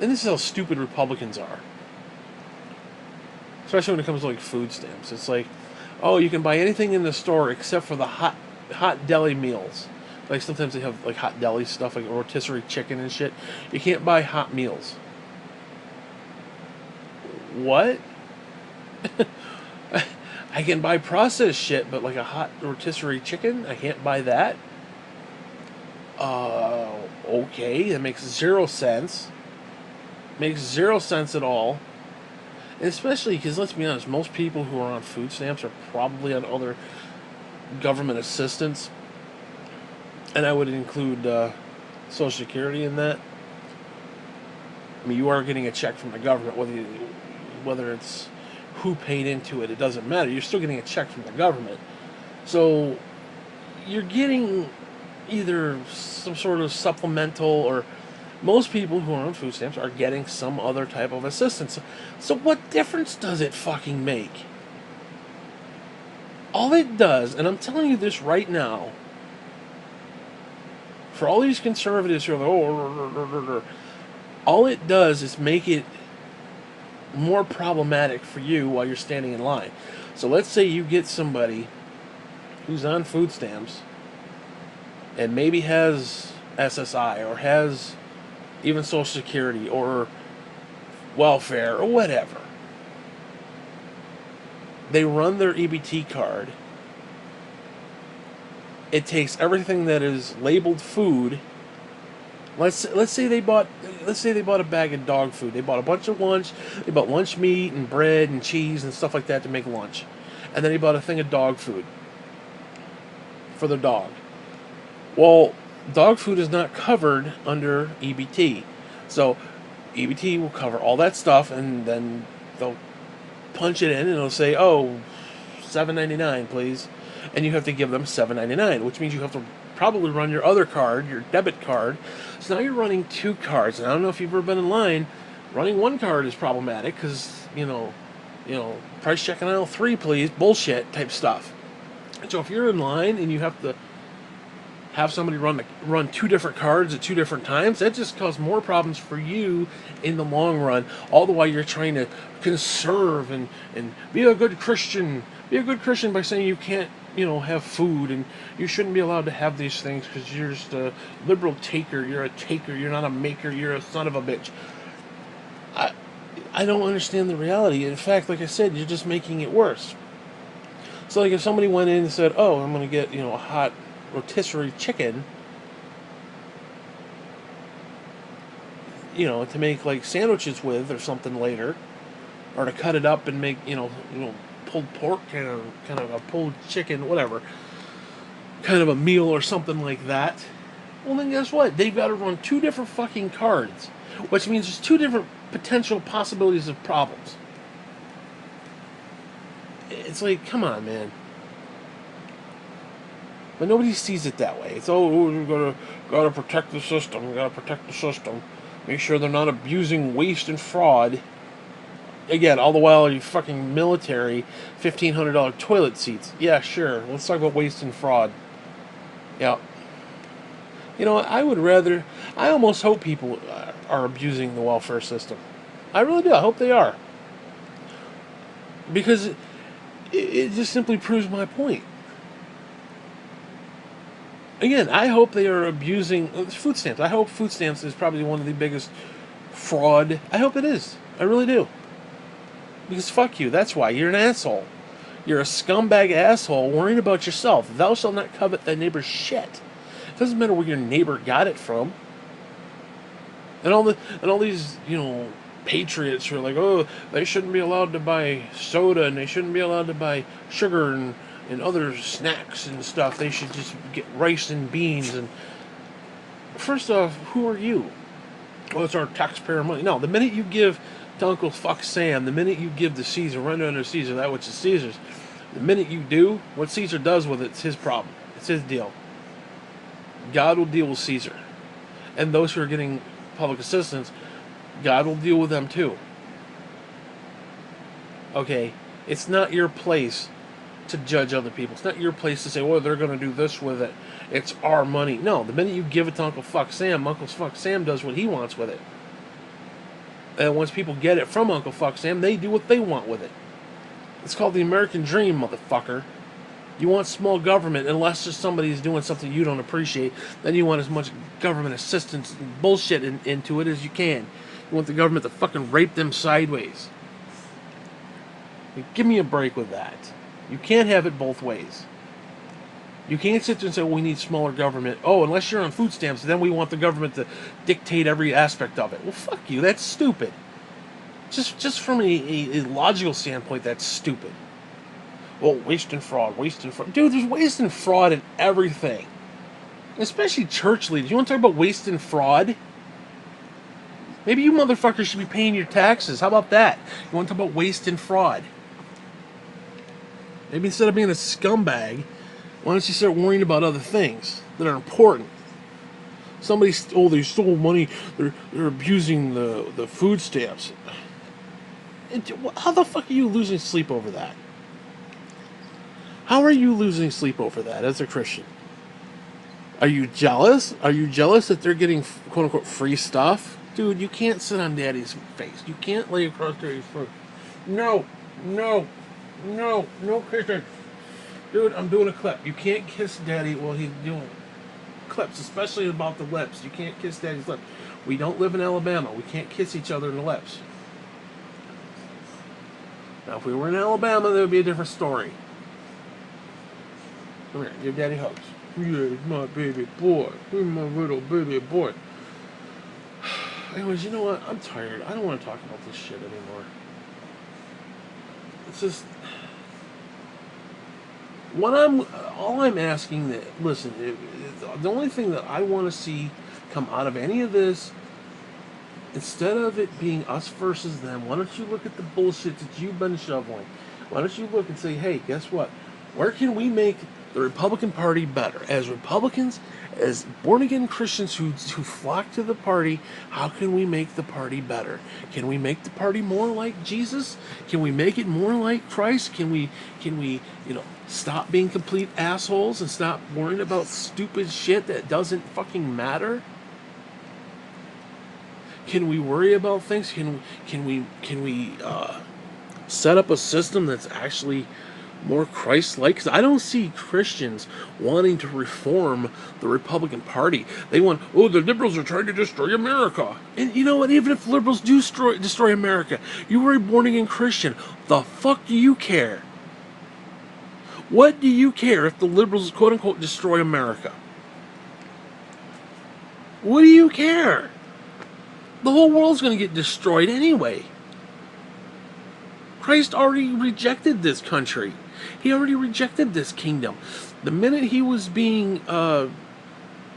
and this is how stupid Republicans are. Especially when it comes to, like, food stamps. It's like, oh, you can buy anything in the store except for the hot deli meals. Like, sometimes they have, like, hot deli stuff, like rotisserie chicken and shit. You can't buy hot meals. What? I can buy processed shit, but like a hot rotisserie chicken, I can't buy that? Okay, that makes zero sense. Makes zero sense at all. And especially because, let's be honest, most people who are on food stamps are probably on other government assistance. And I would include Social Security in that. I mean, you are getting a check from the government, whether it's who paid into it, it doesn't matter. You're still getting a check from the government. So you're getting either some sort of supplemental, or most people who are on food stamps are getting some other type of assistance. So what difference does it fucking make? All it does, and I'm telling you this right now, for all these conservatives who are like, all it does is make it more problematic for you while you're standing in line. So let's say you get somebody who's on food stamps and maybe has SSI, or has even Social Security, or welfare, or whatever. They run their EBT card. It takes everything that is labeled food. Let's say they bought a bag of dog food. They bought a bunch of lunch. They bought lunch meat and bread and cheese and stuff like that to make lunch. And then they bought a thing of dog food for their dog. Well, dog food is not covered under EBT. So EBT will cover all that stuff, and then they'll punch it in and it'll say, oh, $7.99, please. And you have to give them $7.99, which means you have to probably run your other card, your debit card. So now you're running two cards. And I don't know if you've ever been in line. Running one card is problematic because, price check in aisle 3, please, bullshit type stuff. And so if you're in line and you have to have somebody run two different cards at two different times, that just causes more problems for you in the long run, all the while you're trying to conserve and be a good Christian. Be a good Christian by saying you can't, have food, and you shouldn't be allowed to have these things because you're just a liberal taker. You're a taker. You're not a maker. You're a son of a bitch. I don't understand the reality. In fact, like I said, you're just making it worse. So, like, if somebody went in and said, oh, I'm going to get, a hot rotisserie chicken, to make, like, sandwiches with or something later, or to cut it up and make, pulled pork, kind of a pulled chicken, whatever. kind of a meal or something like that, well then guess what? They've got to run two different fucking cards, which means there's two different potential possibilities of problems. It's like, come on, man. But nobody sees it that way. It's, oh, we gotta protect the system. We gotta protect the system. Make sure they're not abusing waste and fraud. Again, all the while you fucking military, $1,500 toilet seats. Yeah, sure. Let's talk about waste and fraud. Yeah. You know, I would rather. I almost hope people are abusing the welfare system. I really do. I hope they are. Because it just simply proves my point. Again, I hope they are abusing food stamps. I hope food stamps is probably one of the biggest fraud. I hope it is. I really do. Because fuck you. That's why. You're an asshole. You're a scumbag asshole worrying about yourself. Thou shalt not covet thy neighbor's shit. It doesn't matter where your neighbor got it from. And all these, patriots who are like, oh, they shouldn't be allowed to buy soda and they shouldn't be allowed to buy sugar and other snacks and stuff. They should just get rice and beans. And first off, who are you? Well, it's our taxpayer money. No, the minute you give to Uncle Fuck Sam, the minute you give to Caesar, render unto Caesar that which is Caesar's, the minute you do, what Caesar does with it's his problem. It's his deal. God will deal with Caesar. And those who are getting public assistance, God will deal with them too. Okay? It's not your place to judge other people. It's not your place to say, well, they're going to do this with it. It's our money. No, the minute you give it to Uncle Fuck Sam does what he wants with it. And once people get it from Uncle Fuck Sam, they do what they want with it. It's called the American dream, motherfucker. You want small government unless just somebody's doing something you don't appreciate. Then you want as much government assistance and bullshit into it as you can. You want the government to fucking rape them sideways. Give me a break with that. You can't have it both ways. You can't sit there and say, well, we need smaller government. Oh, unless you're on food stamps, then we want the government to dictate every aspect of it. Well, fuck you. That's stupid. Just from a logical standpoint, that's stupid. Well, waste and fraud. Dude, there's waste and fraud in everything. Especially church leaders. You want to talk about waste and fraud? Maybe you motherfuckers should be paying your taxes. How about that? You want to talk about waste and fraud? Maybe instead of being a scumbag, why don't you start worrying about other things that are important? They stole money. They're abusing the food stamps. How the fuck are you losing sleep over that? How are you losing sleep over that as a Christian? Are you jealous? Are you jealous that they're getting quote-unquote free stuff? Dude, you can't sit on Daddy's face. You can't lay across Daddy's foot. No kissing. Dude, I'm doing a clip. You can't kiss Daddy while he's doing clips, especially about the lips. You can't kiss Daddy's lips. We don't live in Alabama. We can't kiss each other in the lips. Now, if we were in Alabama, that would be a different story. Come here, give Daddy hugs. Yeah, he's my baby boy. He's my little baby boy. Anyways, you know what? I'm tired. I don't want to talk about this shit anymore. It's just... all I'm asking that, listen, the only thing that I want to see come out of any of this, instead of it being us versus them, why don't you look at the bullshit that you've been shoveling? Why don't you look and say, hey, guess what? Where can we make the Republican Party better? As Republicans, as born-again Christians who flock to the party, how can we make the party better? Can we make the party more like Jesus? Can we make it more like Christ? Can we stop being complete assholes and stop worrying about stupid shit that doesn't fucking matter? Can we worry about things? Can we set up a system that's actually more Christ-like? Because I don't see Christians wanting to reform the Republican Party. They want, the liberals are trying to destroy America. And you know what? Even if liberals do destroy America, you were a born-again Christian. The fuck do you care? What do you care if the liberals, quote-unquote, destroy America? What do you care? The whole world's going to get destroyed anyway. Christ already rejected this country. He already rejected this kingdom. The minute he was being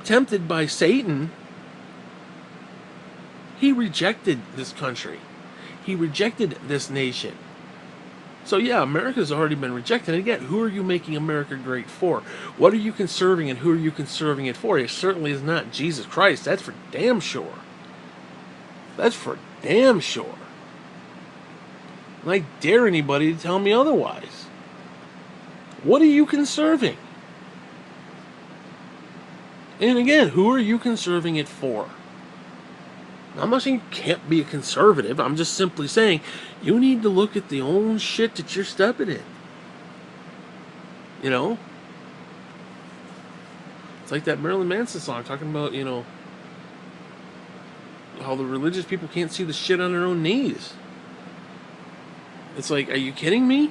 tempted by Satan, he rejected this country. He rejected this nation. So yeah, America's already been rejected. And again, who are you making America great for? What are you conserving, and who are you conserving it for? It certainly is not Jesus Christ. That's for damn sure. That's for damn sure. And I dare anybody to tell me otherwise. What are you conserving? And again, who are you conserving it for? I'm not saying you can't be a conservative. I'm just simply saying you need to look at the own shit that you're stepping in. You know? It's like that Marilyn Manson song talking about, you know, how the religious people can't see the shit on their own knees. It's like, are you kidding me?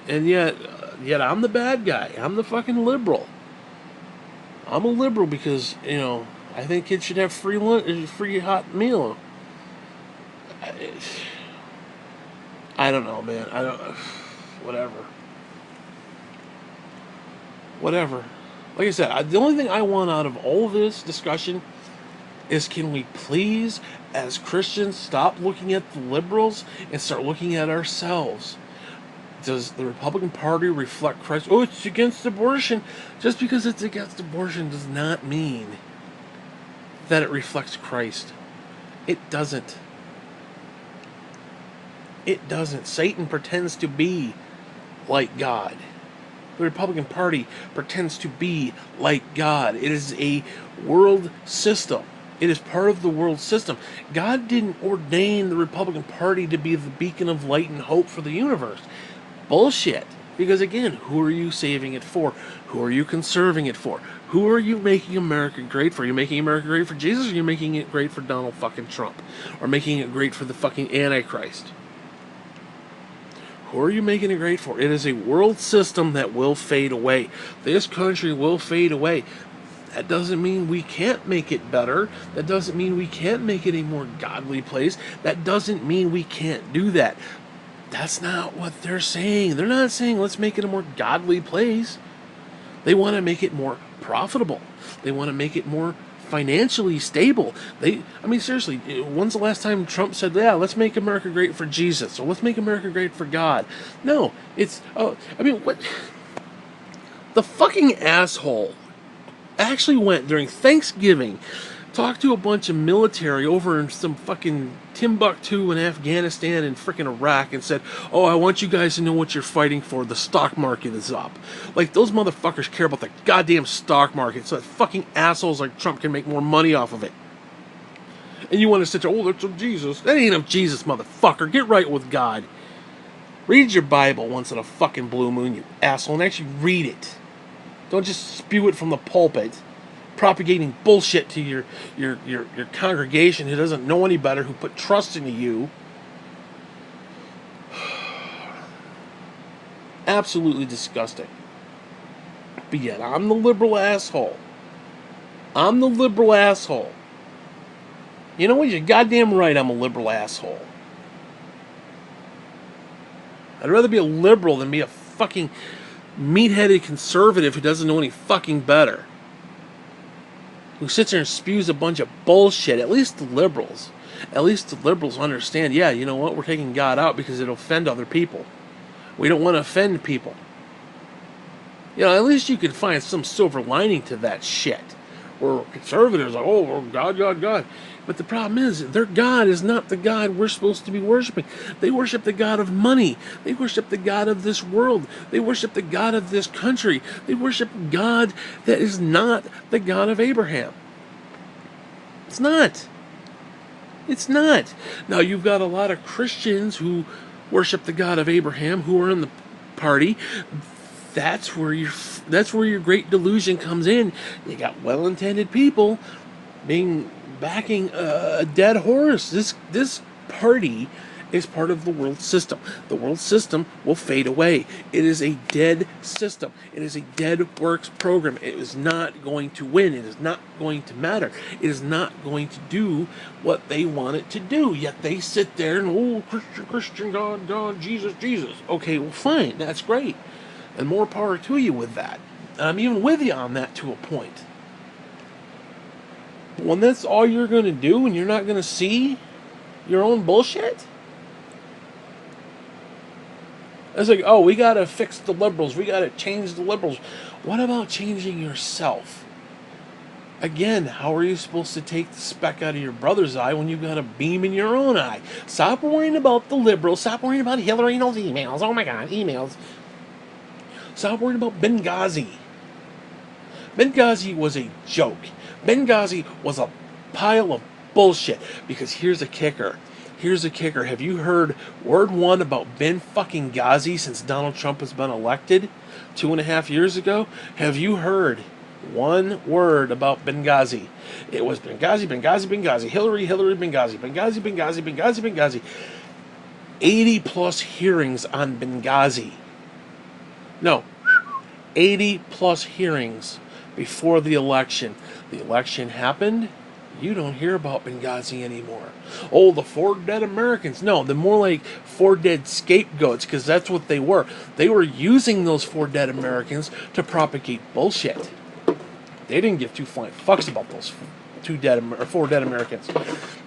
And yet I'm the bad guy. I'm the fucking liberal. I'm a liberal because, you know, I think kids should have free lunch, free hot meal. I don't know, man. I don't. Whatever. Like I said, the only thing I want out of all of this discussion is, can we please, as Christians, stop looking at the liberals and start looking at ourselves? Does the Republican Party reflect Christ? Oh, it's against abortion. Just because it's against abortion does not mean that it reflects Christ. It doesn't. It doesn't. Satan pretends to be like God. The Republican Party pretends to be like God. It is a world system. It is part of the world system. God didn't ordain the Republican Party to be the beacon of light and hope for the universe. Bullshit. Because again, who are you saving it for? Who are you conserving it for? Who are you making America great for? Are you making America great for Jesus, or are you making it great for Donald fucking Trump? Or making it great for the fucking Antichrist? Who are you making it great for? It is a world system that will fade away. This country will fade away. That doesn't mean we can't make it better. That doesn't mean we can't make it a more godly place. That doesn't mean we can't do that. That's not what they're saying. They're not saying let's make it a more godly place. They want to make it more profitable. They want to make it more financially stable. Seriously, when's the last time Trump said, yeah, let's make America great for Jesus, or let's make America great for God? No, what? The fucking asshole actually went during Thanksgiving, talked to a bunch of military over in some fucking Timbuktu in Afghanistan and freaking Iraq, and said, oh, I want you guys to know what you're fighting for. The stock market is up. Like, those motherfuckers care about the goddamn stock market so that fucking assholes like Trump can make more money off of it. And you want to sit there, oh, that's of Jesus. That ain't of Jesus, motherfucker. Get right with God. Read your Bible once in a fucking blue moon, you asshole, and actually read it. Don't just spew it from the pulpit, propagating bullshit to your congregation who doesn't know any better, who put trust into you. Absolutely disgusting. But yet, I'm the liberal asshole. I'm the liberal asshole. You know what? You're goddamn right, I'm a liberal asshole. I'd rather be a liberal than be a fucking meat-headed conservative who doesn't know any fucking better, who sits there and spews a bunch of bullshit. At least the liberals understand, yeah, you know what, we're taking God out because it'll offend other people. We don't want to offend people. You know, at least you can find some silver lining to that shit. Where conservatives are, oh, God, God, God. But the problem is, their God is not the God we're supposed to be worshiping. They worship the God of money. They worship the God of this world. They worship the God of this country. They worship God that is not the God of Abraham. It's not. It's not. Now, you've got a lot of Christians who worship the God of Abraham who are in the party. That's where your great delusion comes in. You got well-intended people backing a dead horse. This party is part of the world system. The world system will fade away. It is a dead system. It is a dead works program. It is not going to win. It is not going to matter. It is not going to do what they want it to do. Yet they sit there and, oh, Christian, Christian, God, God, Jesus, Jesus. Okay, well, fine. That's great. And more power to you with that. And I'm even with you on that to a point. But when that's all you're going to do and you're not going to see your own bullshit, it's like, oh, we got to fix the liberals. We got to change the liberals. What about changing yourself? Again, how are you supposed to take the speck out of your brother's eye when you've got a beam in your own eye? Stop worrying about the liberals. Stop worrying about Hillary and those emails. Oh my God, emails. Stop worrying about Benghazi. Benghazi was a joke. Benghazi was a pile of bullshit. Because here's the kicker. Here's the kicker. Have you heard word one about Ben fucking Ghazi since Donald Trump has been elected 2.5 years ago? Have you heard one word about Benghazi? It was Benghazi, Benghazi, Benghazi. Hillary, Hillary, Benghazi. Benghazi, Benghazi, Benghazi, Benghazi. 80 plus hearings on Benghazi. No. 80 plus hearings before the election. The election happened. You don't hear about Benghazi anymore. Oh, the 4 dead Americans. No, they're more like 4 dead scapegoats, because that's what they were. They were using those 4 dead Americans to propagate bullshit. They didn't give 2 flying fucks about those 4 dead Americans.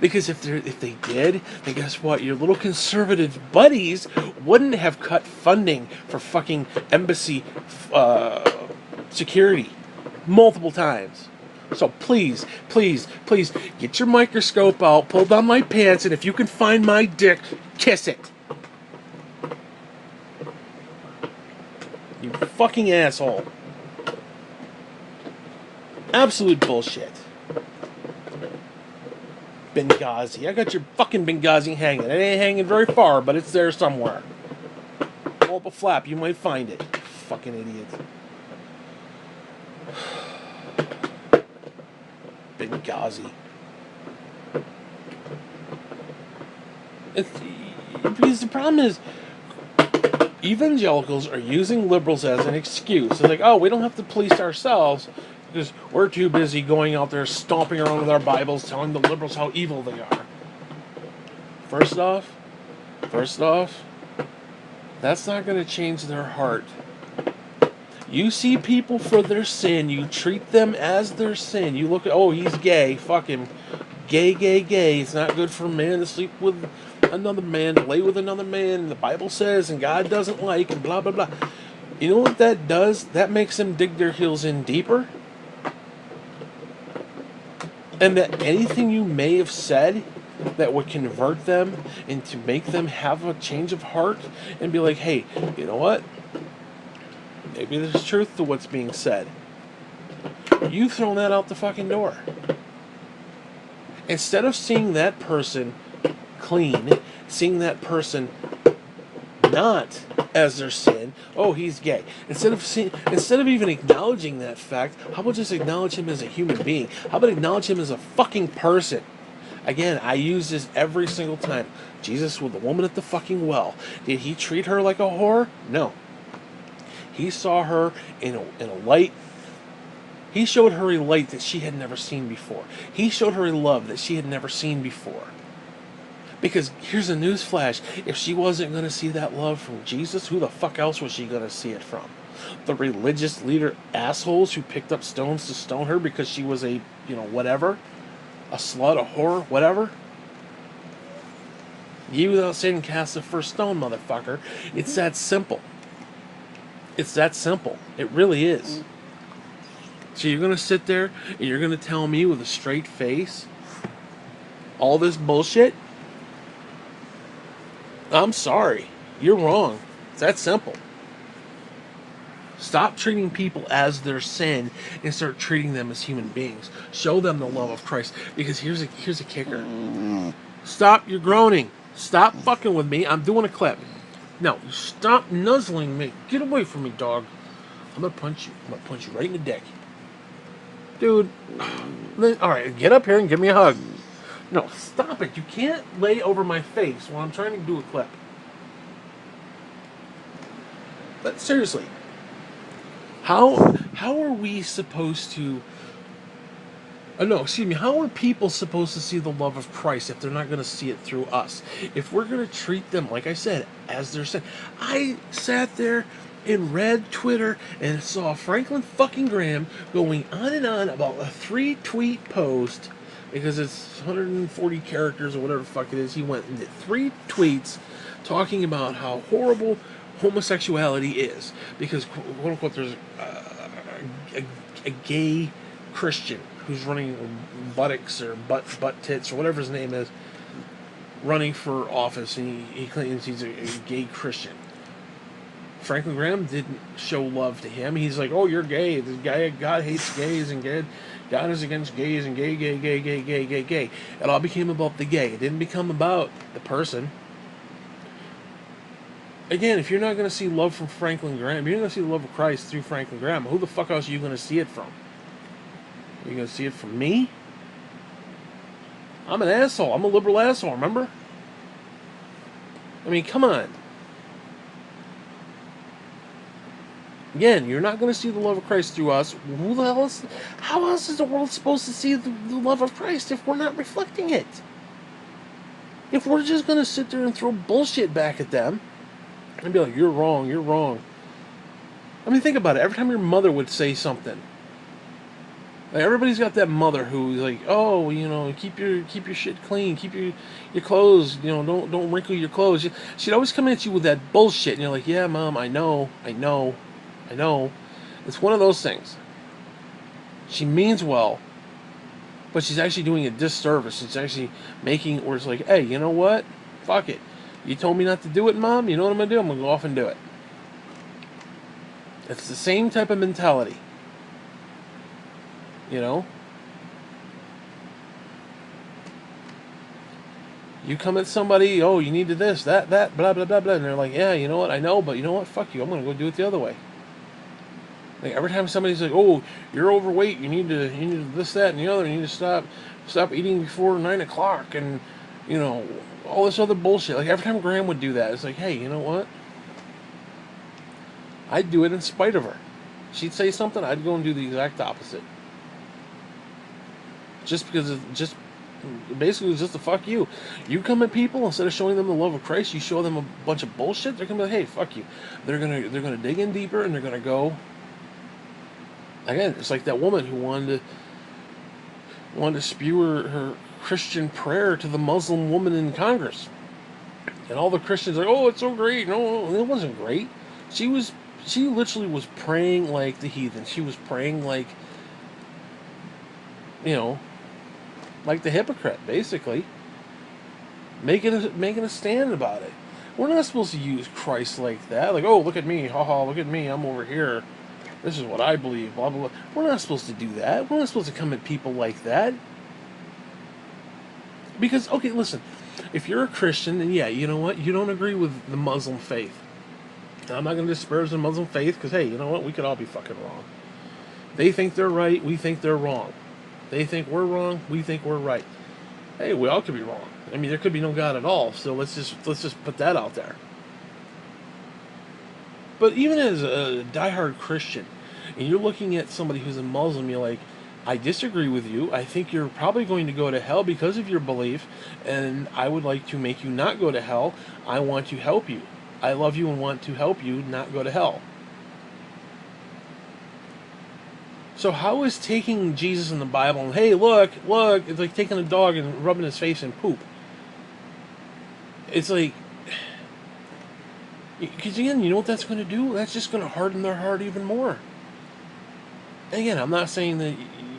Because if they did, then guess what? Your little conservative buddies wouldn't have cut funding for fucking embassy security multiple times. So please, please, please, get your microscope out, pull down my pants, and if you can find my dick, kiss it. You fucking asshole. Absolute bullshit. Benghazi. I got your fucking Benghazi hanging. It ain't hanging very far, but it's there somewhere. Pull up a flap, you might find it. Fucking idiot. Benghazi. Because the problem is, evangelicals are using liberals as an excuse. It's like, oh, we don't have to police ourselves because we're too busy going out there stomping around with our Bibles telling the liberals how evil they are. First off, that's not going to change their heart. You see people for their sin. You treat them as their sin. You look at, oh, he's gay. Fuck him. Gay, gay, gay. It's not good for a man to sleep with another man, to lay with another man. The Bible says, and God doesn't like, and blah, blah, blah. You know what that does? That makes them dig their heels in deeper. And that anything you may have said that would convert them and to make them have a change of heart and be like, hey, you know what? Maybe there's truth to what's being said. You've thrown that out the fucking door. Instead of seeing that person clean, seeing that person not as their sin, oh, he's gay. Instead of even acknowledging that fact, how about just acknowledge him as a human being? How about acknowledge him as a fucking person? Again, I use this every single time. Jesus with the woman at the fucking well. Did he treat her like a whore? No. He saw her in a light. He showed her a light that she had never seen before. He showed her a love that she had never seen before. Because here's a newsflash. If she wasn't going to see that love from Jesus, who the fuck else was she going to see it from? The religious leader assholes who picked up stones to stone her because she was a, whatever. A slut, a whore, whatever. You without sin cast the first stone, motherfucker. It's that simple. It's that simple. It really is. So you're going to sit there and you're going to tell me with a straight face all this bullshit? I'm sorry. You're wrong. It's that simple. Stop treating people as their sin and start treating them as human beings. Show them the love of Christ. Because here's a kicker. Stop your groaning. Stop fucking with me. I'm doing a clip. No, stop nuzzling me. Get away from me, dog. I'm gonna punch you. I'm gonna punch you right in the dick. Dude. Alright, get up here and give me a hug. No, stop it. You can't lay over my face while I'm trying to do a clip. But seriously, how are we supposed to... no, excuse me. How are people supposed to see the love of Christ if they're not going to see it through us? If we're going to treat them, like I said, as they're said. I sat there and read Twitter and saw Franklin fucking Graham going on and on about a 3-tweet post, because it's 140 characters or whatever the fuck it is. He went and did 3 tweets talking about how horrible homosexuality is, because quote unquote there's a gay Christian who's running buttocks or butt tits or whatever his name is, running for office, and he claims he's a gay Christian. Franklin Graham didn't show love to him. He's like, oh, you're gay. This guy, God hates gays, and God is against gays, and gay. It all became about the gay. It didn't become about the person. Again, if you're not going to see love from Franklin Graham, you're not going to see the love of Christ through Franklin Graham. Who the fuck else are you going to see it from? Are you going to see it from me? I'm an asshole. I'm a liberal asshole, remember? I mean, come on. Again, you're not going to see the love of Christ through us. Who the hell is... How else is the world supposed to see the love of Christ if we're not reflecting it? If we're just going to sit there and throw bullshit back at them and be like, you're wrong, you're wrong. I mean, think about it. Every time your mother would say something, like, everybody's got that mother who's like, oh, you know, keep your shit clean, keep your clothes, you know, don't wrinkle your clothes. She'd always come at you with that bullshit, and you're like, yeah, Mom, I know. It's one of those things. She means well, but she's actually doing a disservice. She's actually making where it's like, hey, you know what? Fuck it. You told me not to do it, Mom. You know what I'm going to do? I'm going to go off and do it. It's the same type of mentality. You know? You come at somebody, oh, you need to this, that, blah, blah, blah, blah. And they're like, yeah, you know what? I know, but you know what? Fuck you. I'm going to go do it the other way. Like, every time somebody's like, oh, you're overweight, you need to this, that, and the other, you need to stop eating before 9 o'clock, and, you know, all this other bullshit. Like, every time Graham would do that, it's like, hey, you know what? I'd do it in spite of her. She'd say something, I'd go and do the exact opposite. Just because it's basically just to fuck you. You come at people, instead of showing them the love of Christ, you show them a bunch of bullshit, they're gonna be like, hey, fuck you. They're gonna dig in deeper, and they're gonna go. Again, it's like that woman who wanted to spew her Christian prayer to the Muslim woman in Congress. And all the Christians are like, oh, it's so great. No, it wasn't great. She literally was praying like the heathen. She was praying like, you know, like the hypocrite, basically. Making a stand about it. We're not supposed to use Christ like that. Like, oh, look at me. Haha, look at me. I'm over here. This is what I believe, blah, blah, blah. We're not supposed to do that. We're not supposed to come at people like that. Because, okay, listen, if you're a Christian, then yeah, you know what? You don't agree with the Muslim faith. And I'm not going to disparage the Muslim faith, because, hey, you know what? We could all be fucking wrong. They think they're right, we think they're wrong. They think we're wrong, we think we're right. Hey, we all could be wrong. I mean, there could be no God at all, so let's just put that out there. But even as a diehard Christian, and you're looking at somebody who's a Muslim, you're like, I disagree with you. I think you're probably going to go to hell because of your belief, and I would like to make you not go to hell. I want to help you. I love you and want to help you not go to hell. So how is taking Jesus in the Bible and, hey, look, it's like taking a dog and rubbing his face in poop. It's like... Because again, you know what that's going to do? That's just going to harden their heart even more. And again, I'm not saying that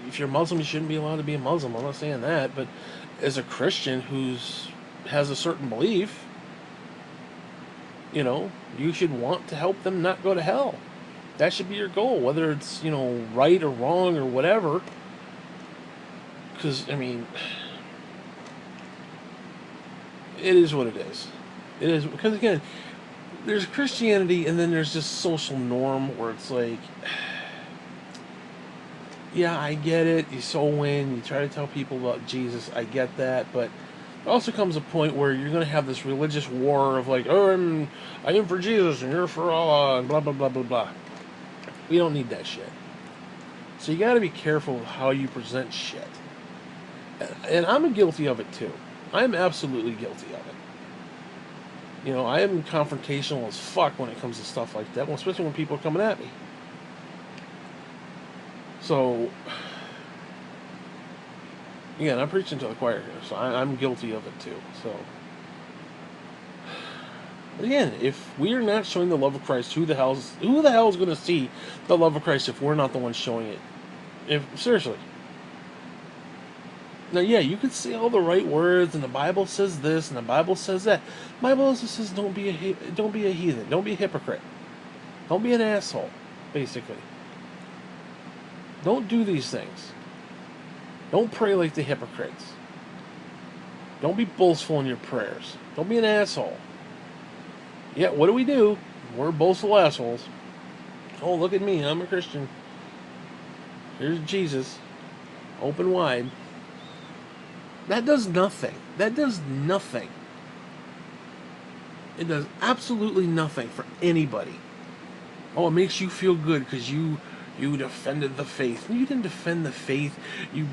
if you're Muslim, you shouldn't be allowed to be a Muslim. I'm not saying that. But as a Christian has a certain belief, you know, you should want to help them not go to hell. That should be your goal, whether it's, you know, right or wrong or whatever. Because, I mean, it is what it is. It is, because again, there's Christianity, and then there's this social norm where it's like, Yeah, I get it. You soul win. You try to tell people about Jesus. I get that, but there also comes a point where you're going to have this religious war of like, oh, I am for Jesus and you're for Allah, and blah blah blah blah blah. We don't need that shit. So you got to be careful of how you present shit. And I'm guilty of it too. I'm absolutely guilty of it. You know, I am confrontational as fuck when it comes to stuff like that, especially when people are coming at me. So, again, I'm preaching to the choir here, so I'm guilty of it too. So, but again, if we are not showing the love of Christ, who the hell is going to see the love of Christ if we're not the ones showing it? If seriously. Now, yeah, you could say all the right words, and the Bible says this, and the Bible says that. The Bible also says don't be a heathen, don't be a hypocrite, don't be an asshole, basically. Don't do these things. Don't pray like the hypocrites. Don't be boastful in your prayers. Don't be an asshole. Yeah, what do? We're boastful assholes. Oh, look at me, I'm a Christian. Here's Jesus, open wide. That does nothing. That does nothing. It does absolutely nothing for anybody. Oh, it makes you feel good because you defended the faith. You didn't defend the faith. You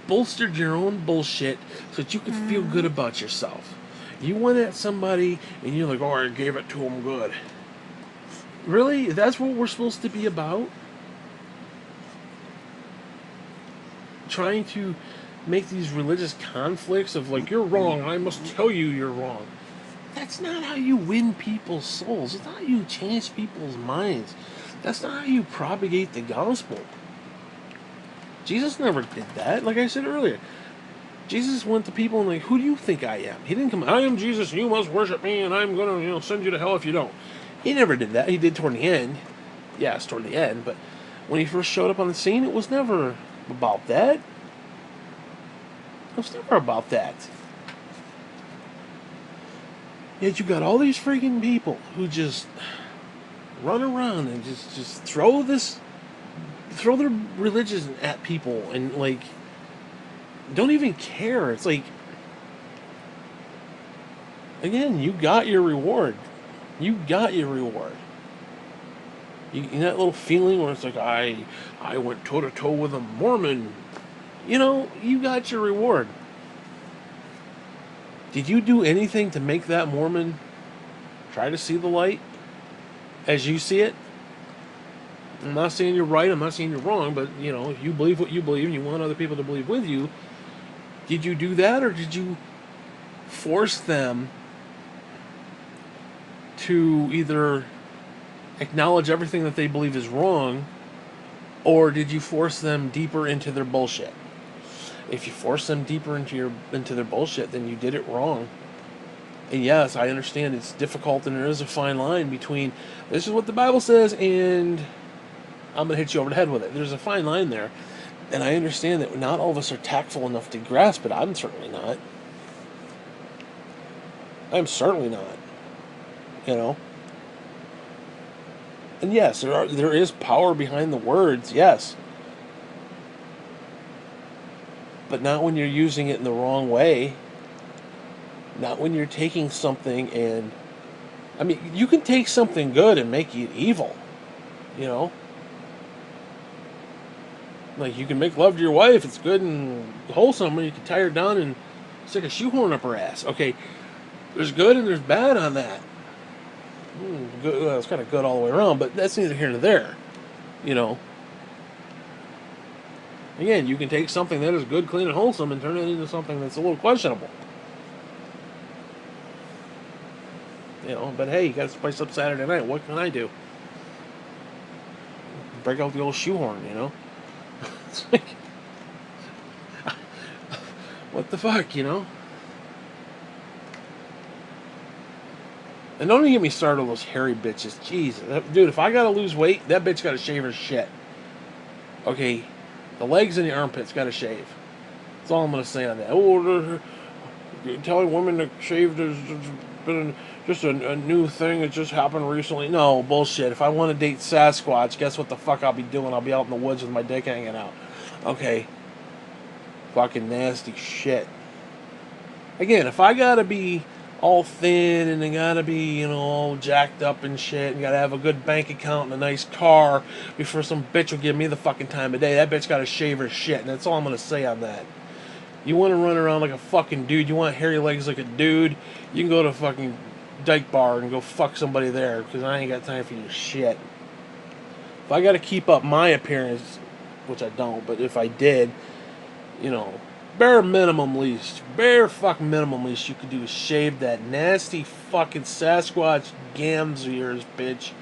bolstered your own bullshit so that you could feel good about yourself. You went at somebody and you're like, oh, I gave it to them good. Really? That's what we're supposed to be about? Trying to make these religious conflicts of like, you're wrong, I must tell you you're wrong. That's not how you win people's souls. It's not how you change people's minds. That's not how you propagate the gospel. Jesus never did that. Like I said earlier, Jesus went to people and like, who do you think I am? He didn't come, I am Jesus and you must worship me and I'm going to send you to hell if you don't. He never did that. He did toward the end. Yes, toward the end. But when he first showed up on the scene, it was never about that. It was never about that. Yet you got all these freaking people who just run around and just throw their religion at people and like don't even care. It's like, again, you got your reward. You got your reward. You that little feeling where it's like I went toe to toe with a Mormon. You know, you got your reward. Did you do anything to make that Mormon try to see the light as you see it? I'm not saying you're right, I'm not saying you're wrong, but, you know, if you believe what you believe and you want other people to believe with you, did you do that or did you force them to either acknowledge everything that they believe is wrong, or did you force them deeper into their bullshit? If you force them deeper into their bullshit, then you did it wrong. And yes, I understand it's difficult, and there is a fine line between this is what the Bible says, and I'm gonna hit you over the head with it. There's a fine line there, and I understand that not all of us are tactful enough to grasp it. I'm certainly not. I'm certainly not. You know. And yes, there is power behind the words. Yes. But not when you're using it in the wrong way. Not when you're taking something and... I mean, you can take something good and make it evil. You know? Like, you can make love to your wife, it's good and wholesome, and you can tie her down and stick a shoehorn up her ass. Okay, there's good and there's bad on that. Good, well, it's kind of good all the way around, but that's neither here nor there. You know? Again, you can take something that is good, clean, and wholesome and turn it into something that's a little questionable. You know, but hey, you got to spice up Saturday night. What can I do? Break out the old shoehorn, you know? It's like, what the fuck, you know? And don't even get me started on those hairy bitches. Jesus. Dude, if I gotta lose weight, that bitch gotta shave her shit. Okay? The legs and the armpits gotta shave. That's all I'm gonna say on that. Oh, telling women to shave been just a new thing that just happened recently. No, bullshit. If I want to date Sasquatch, guess what the fuck I'll be doing? I'll be out in the woods with my dick hanging out. Okay. Fucking nasty shit. Again, if I gotta be all thin and I gotta be, all jacked up and shit, and gotta have a good bank account and a nice car before some bitch will give me the fucking time of day, that bitch gotta shave her shit, and that's all I'm gonna say on that. You wanna run around like a fucking dude, you want hairy legs like a dude, you can go to fucking Dyke Bar and go fuck somebody there, because I ain't got time for your shit. If I gotta keep up my appearance, which I don't, but if I did, bare fucking minimum least you could do is shave that nasty fucking Sasquatch gams of yours, bitch.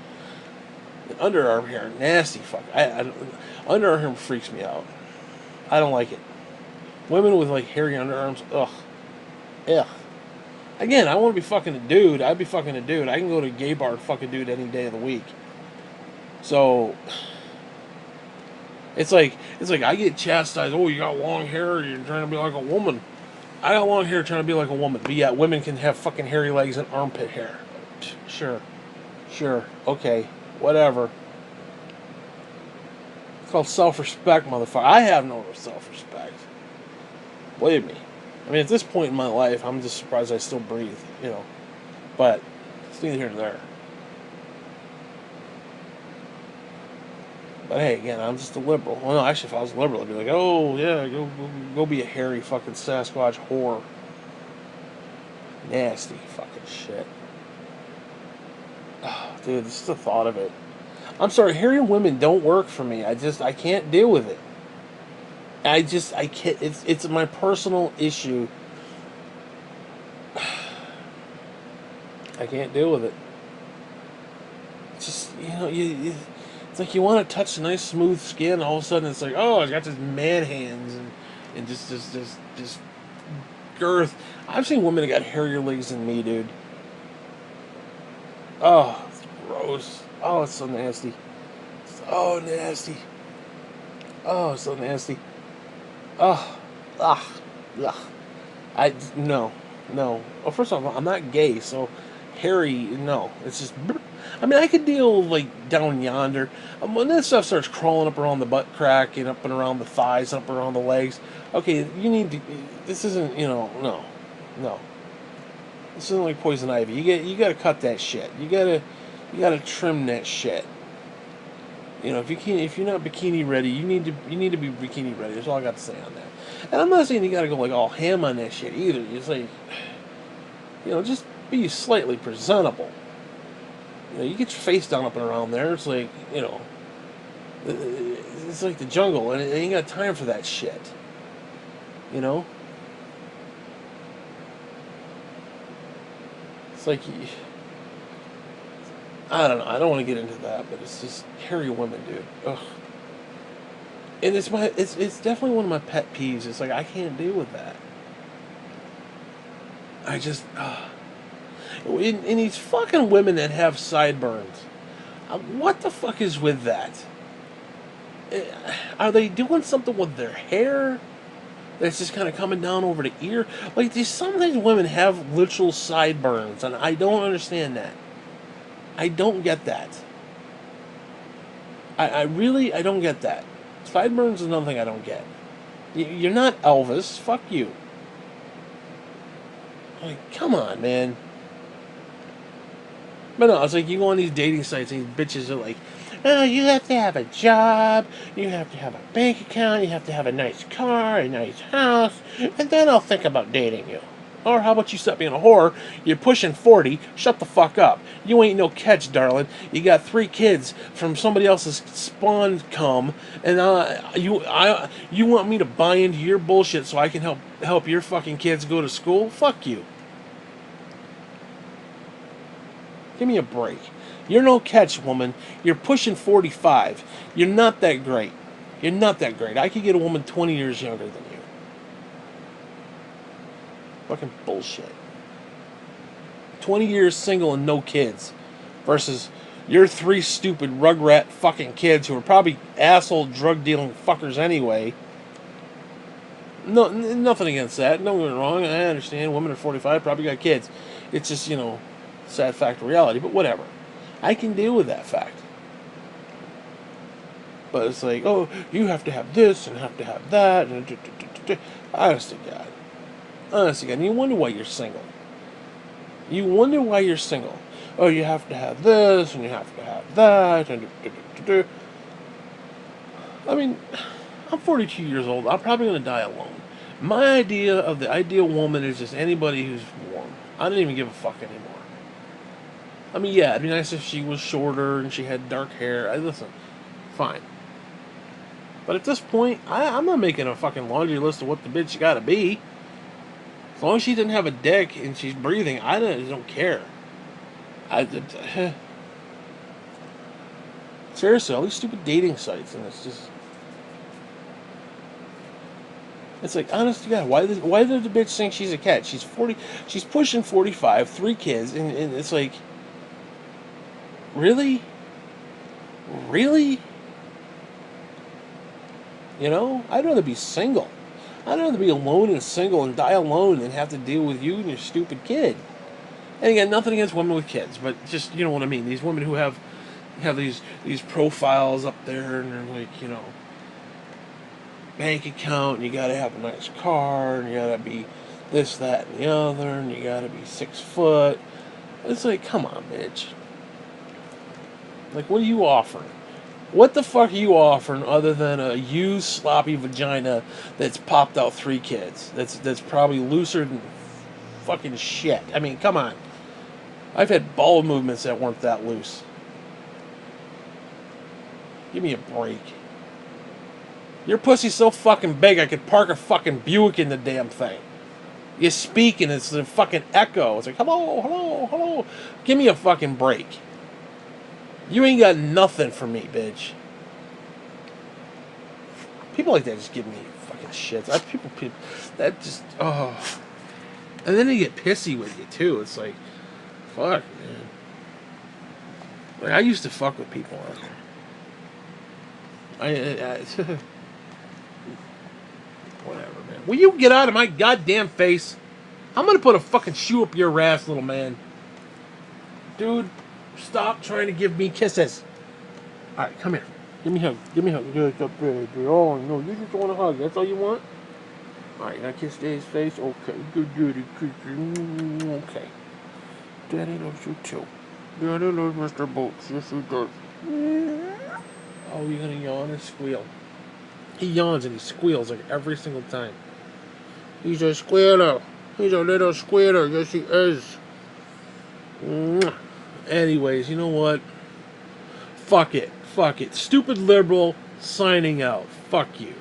And underarm hair, nasty fuck. Underarm hair freaks me out. I don't like it. Women with like hairy underarms, ugh. Again, I want to be fucking a dude. I'd be fucking a dude. I can go to a gay bar and fuck a dude any day of the week. So It's like I get chastised. Oh, you got long hair. You're trying to be like a woman. I got long hair trying to be like a woman. But yeah, women can have fucking hairy legs and armpit hair. Sure. Okay, whatever. It's called self-respect, motherfucker. I have no self-respect. Believe me. I mean, at this point in my life, I'm just surprised I still breathe. But it's neither here nor there. But hey, again, I'm just a liberal. Well, no, actually, if I was a liberal, I'd be like, oh, yeah, go be a hairy fucking Sasquatch whore. Nasty fucking shit. Oh, dude, this is the thought of it. I'm sorry, hairy women don't work for me. I can't deal with it. I can't. It's my personal issue. I can't deal with it. It's just, it's like you want to touch nice smooth skin, all of a sudden it's like, oh, I got this man hands and just girth. I've seen women that got hairier legs than me, dude. Oh, it's gross. Oh, it's so nasty. Oh, nasty. Oh, it's so nasty. Oh, ugh. No. Well, first off, I'm not gay, so hairy, no. It's just, I mean, I could deal, like, down yonder. When that stuff starts crawling up around the butt crack and up and around the thighs, up around the legs, okay, this isn't, no. This isn't like poison ivy. You gotta cut that shit. You gotta trim that shit. If you're not bikini ready, you need to be bikini ready. That's all I got to say on that. And I'm not saying you got to go like all ham on that shit either. It's like, just be slightly presentable. You get your face down up and around there. It's like, it's like the jungle, and it ain't got time for that shit. It's like, I don't know. I don't want to get into that, but it's just hairy women, dude. Ugh. And it's definitely one of my pet peeves. It's like I can't deal with that. I just, and these fucking women that have sideburns. What the fuck is with that? Are they doing something with their hair that's just kind of coming down over the ear? Like, sometimes women have literal sideburns, and I don't understand that. I don't get that. I don't get that. Sideburns is another thing I don't get. You're not Elvis. Fuck you. Like, come on, man. But no, it's like you go on these dating sites and these bitches are like, oh, you have to have a job, you have to have a bank account, you have to have a nice car, a nice house, and then I'll think about dating you. Or how about you stop being a whore? You're pushing 40. Shut the fuck up. You ain't no catch, darling. You got 3 kids from somebody else's spawn cum, and you want me to buy into your bullshit so I can help your fucking kids go to school? Fuck you. Give me a break. You're no catch, woman. You're pushing 45. You're not that great. You're not that great. I could get a woman 20 years younger than you. Fucking bullshit. 20 years single and no kids versus your 3 stupid rugrat fucking kids who are probably asshole drug dealing fuckers anyway. No, nothing against that. Don't get me wrong. I understand. Women are 45, probably got kids. It's just, sad fact of reality, but whatever. I can deal with that fact. But it's like, oh, you have to have this and have to have that. And honest to God. Honest to God. And you wonder why you're single. You wonder why you're single. Oh, you have to have this and you have to have that. And I mean, I'm 42 years old. I'm probably going to die alone. My idea of the ideal woman is just anybody who's warm. I don't even give a fuck anymore. I mean, yeah, it'd be nice if she was shorter and she had dark hair. Listen, fine. But at this point, I'm not making a fucking laundry list of what the bitch gotta be. As long as she didn't have a dick and she's breathing, I don't care. Seriously, all these stupid dating sites, and it's just... It's like, honest to God, why does the bitch think she's a cat? She's 40, she's pushing 45, 3 kids, and it's like... Really? Really? I'd rather be single. I'd rather be alone and single and die alone than have to deal with you and your stupid kid. And again, nothing against women with kids, but just, you know what I mean. These women who have these profiles up there, and they're like, bank account, and you gotta have a nice car, and you gotta be this, that, and the other, and you gotta be 6 foot. It's like, come on, bitch. Like, what are you offering? What the fuck are you offering other than a used sloppy vagina that's popped out 3 kids? That's probably looser than fucking shit. I mean, come on. I've had bowel movements that weren't that loose. Give me a break. Your pussy's so fucking big I could park a fucking Buick in the damn thing. You speak and it's a fucking echo. It's like, hello, hello, hello. Give me a fucking break. You ain't got nothing for me, bitch. People like that just give me fucking shit. People, that just, oh. And then they get pissy with you, too. It's like, fuck, man. Like, I used to fuck with people out there. Whatever, man. Will you get out of my goddamn face? I'm gonna put a fucking shoe up your ass, little man. Dude. Stop trying to give me kisses. Alright, come here. Give me a hug. Give me a hug. Good, baby. Oh, no, you just want a hug. That's all you want? Alright, you gotta kiss Daddy's face? Okay. Good. Okay. Daddy loves you too. Daddy loves Mr. Boots. Yes, he does. Oh, you're gonna yawn and squeal. He yawns and he squeals like every single time. He's a squealer. He's a little squealer. Yes, he is. Anyways, you know what? Fuck it. Stupid liberal signing out. Fuck you.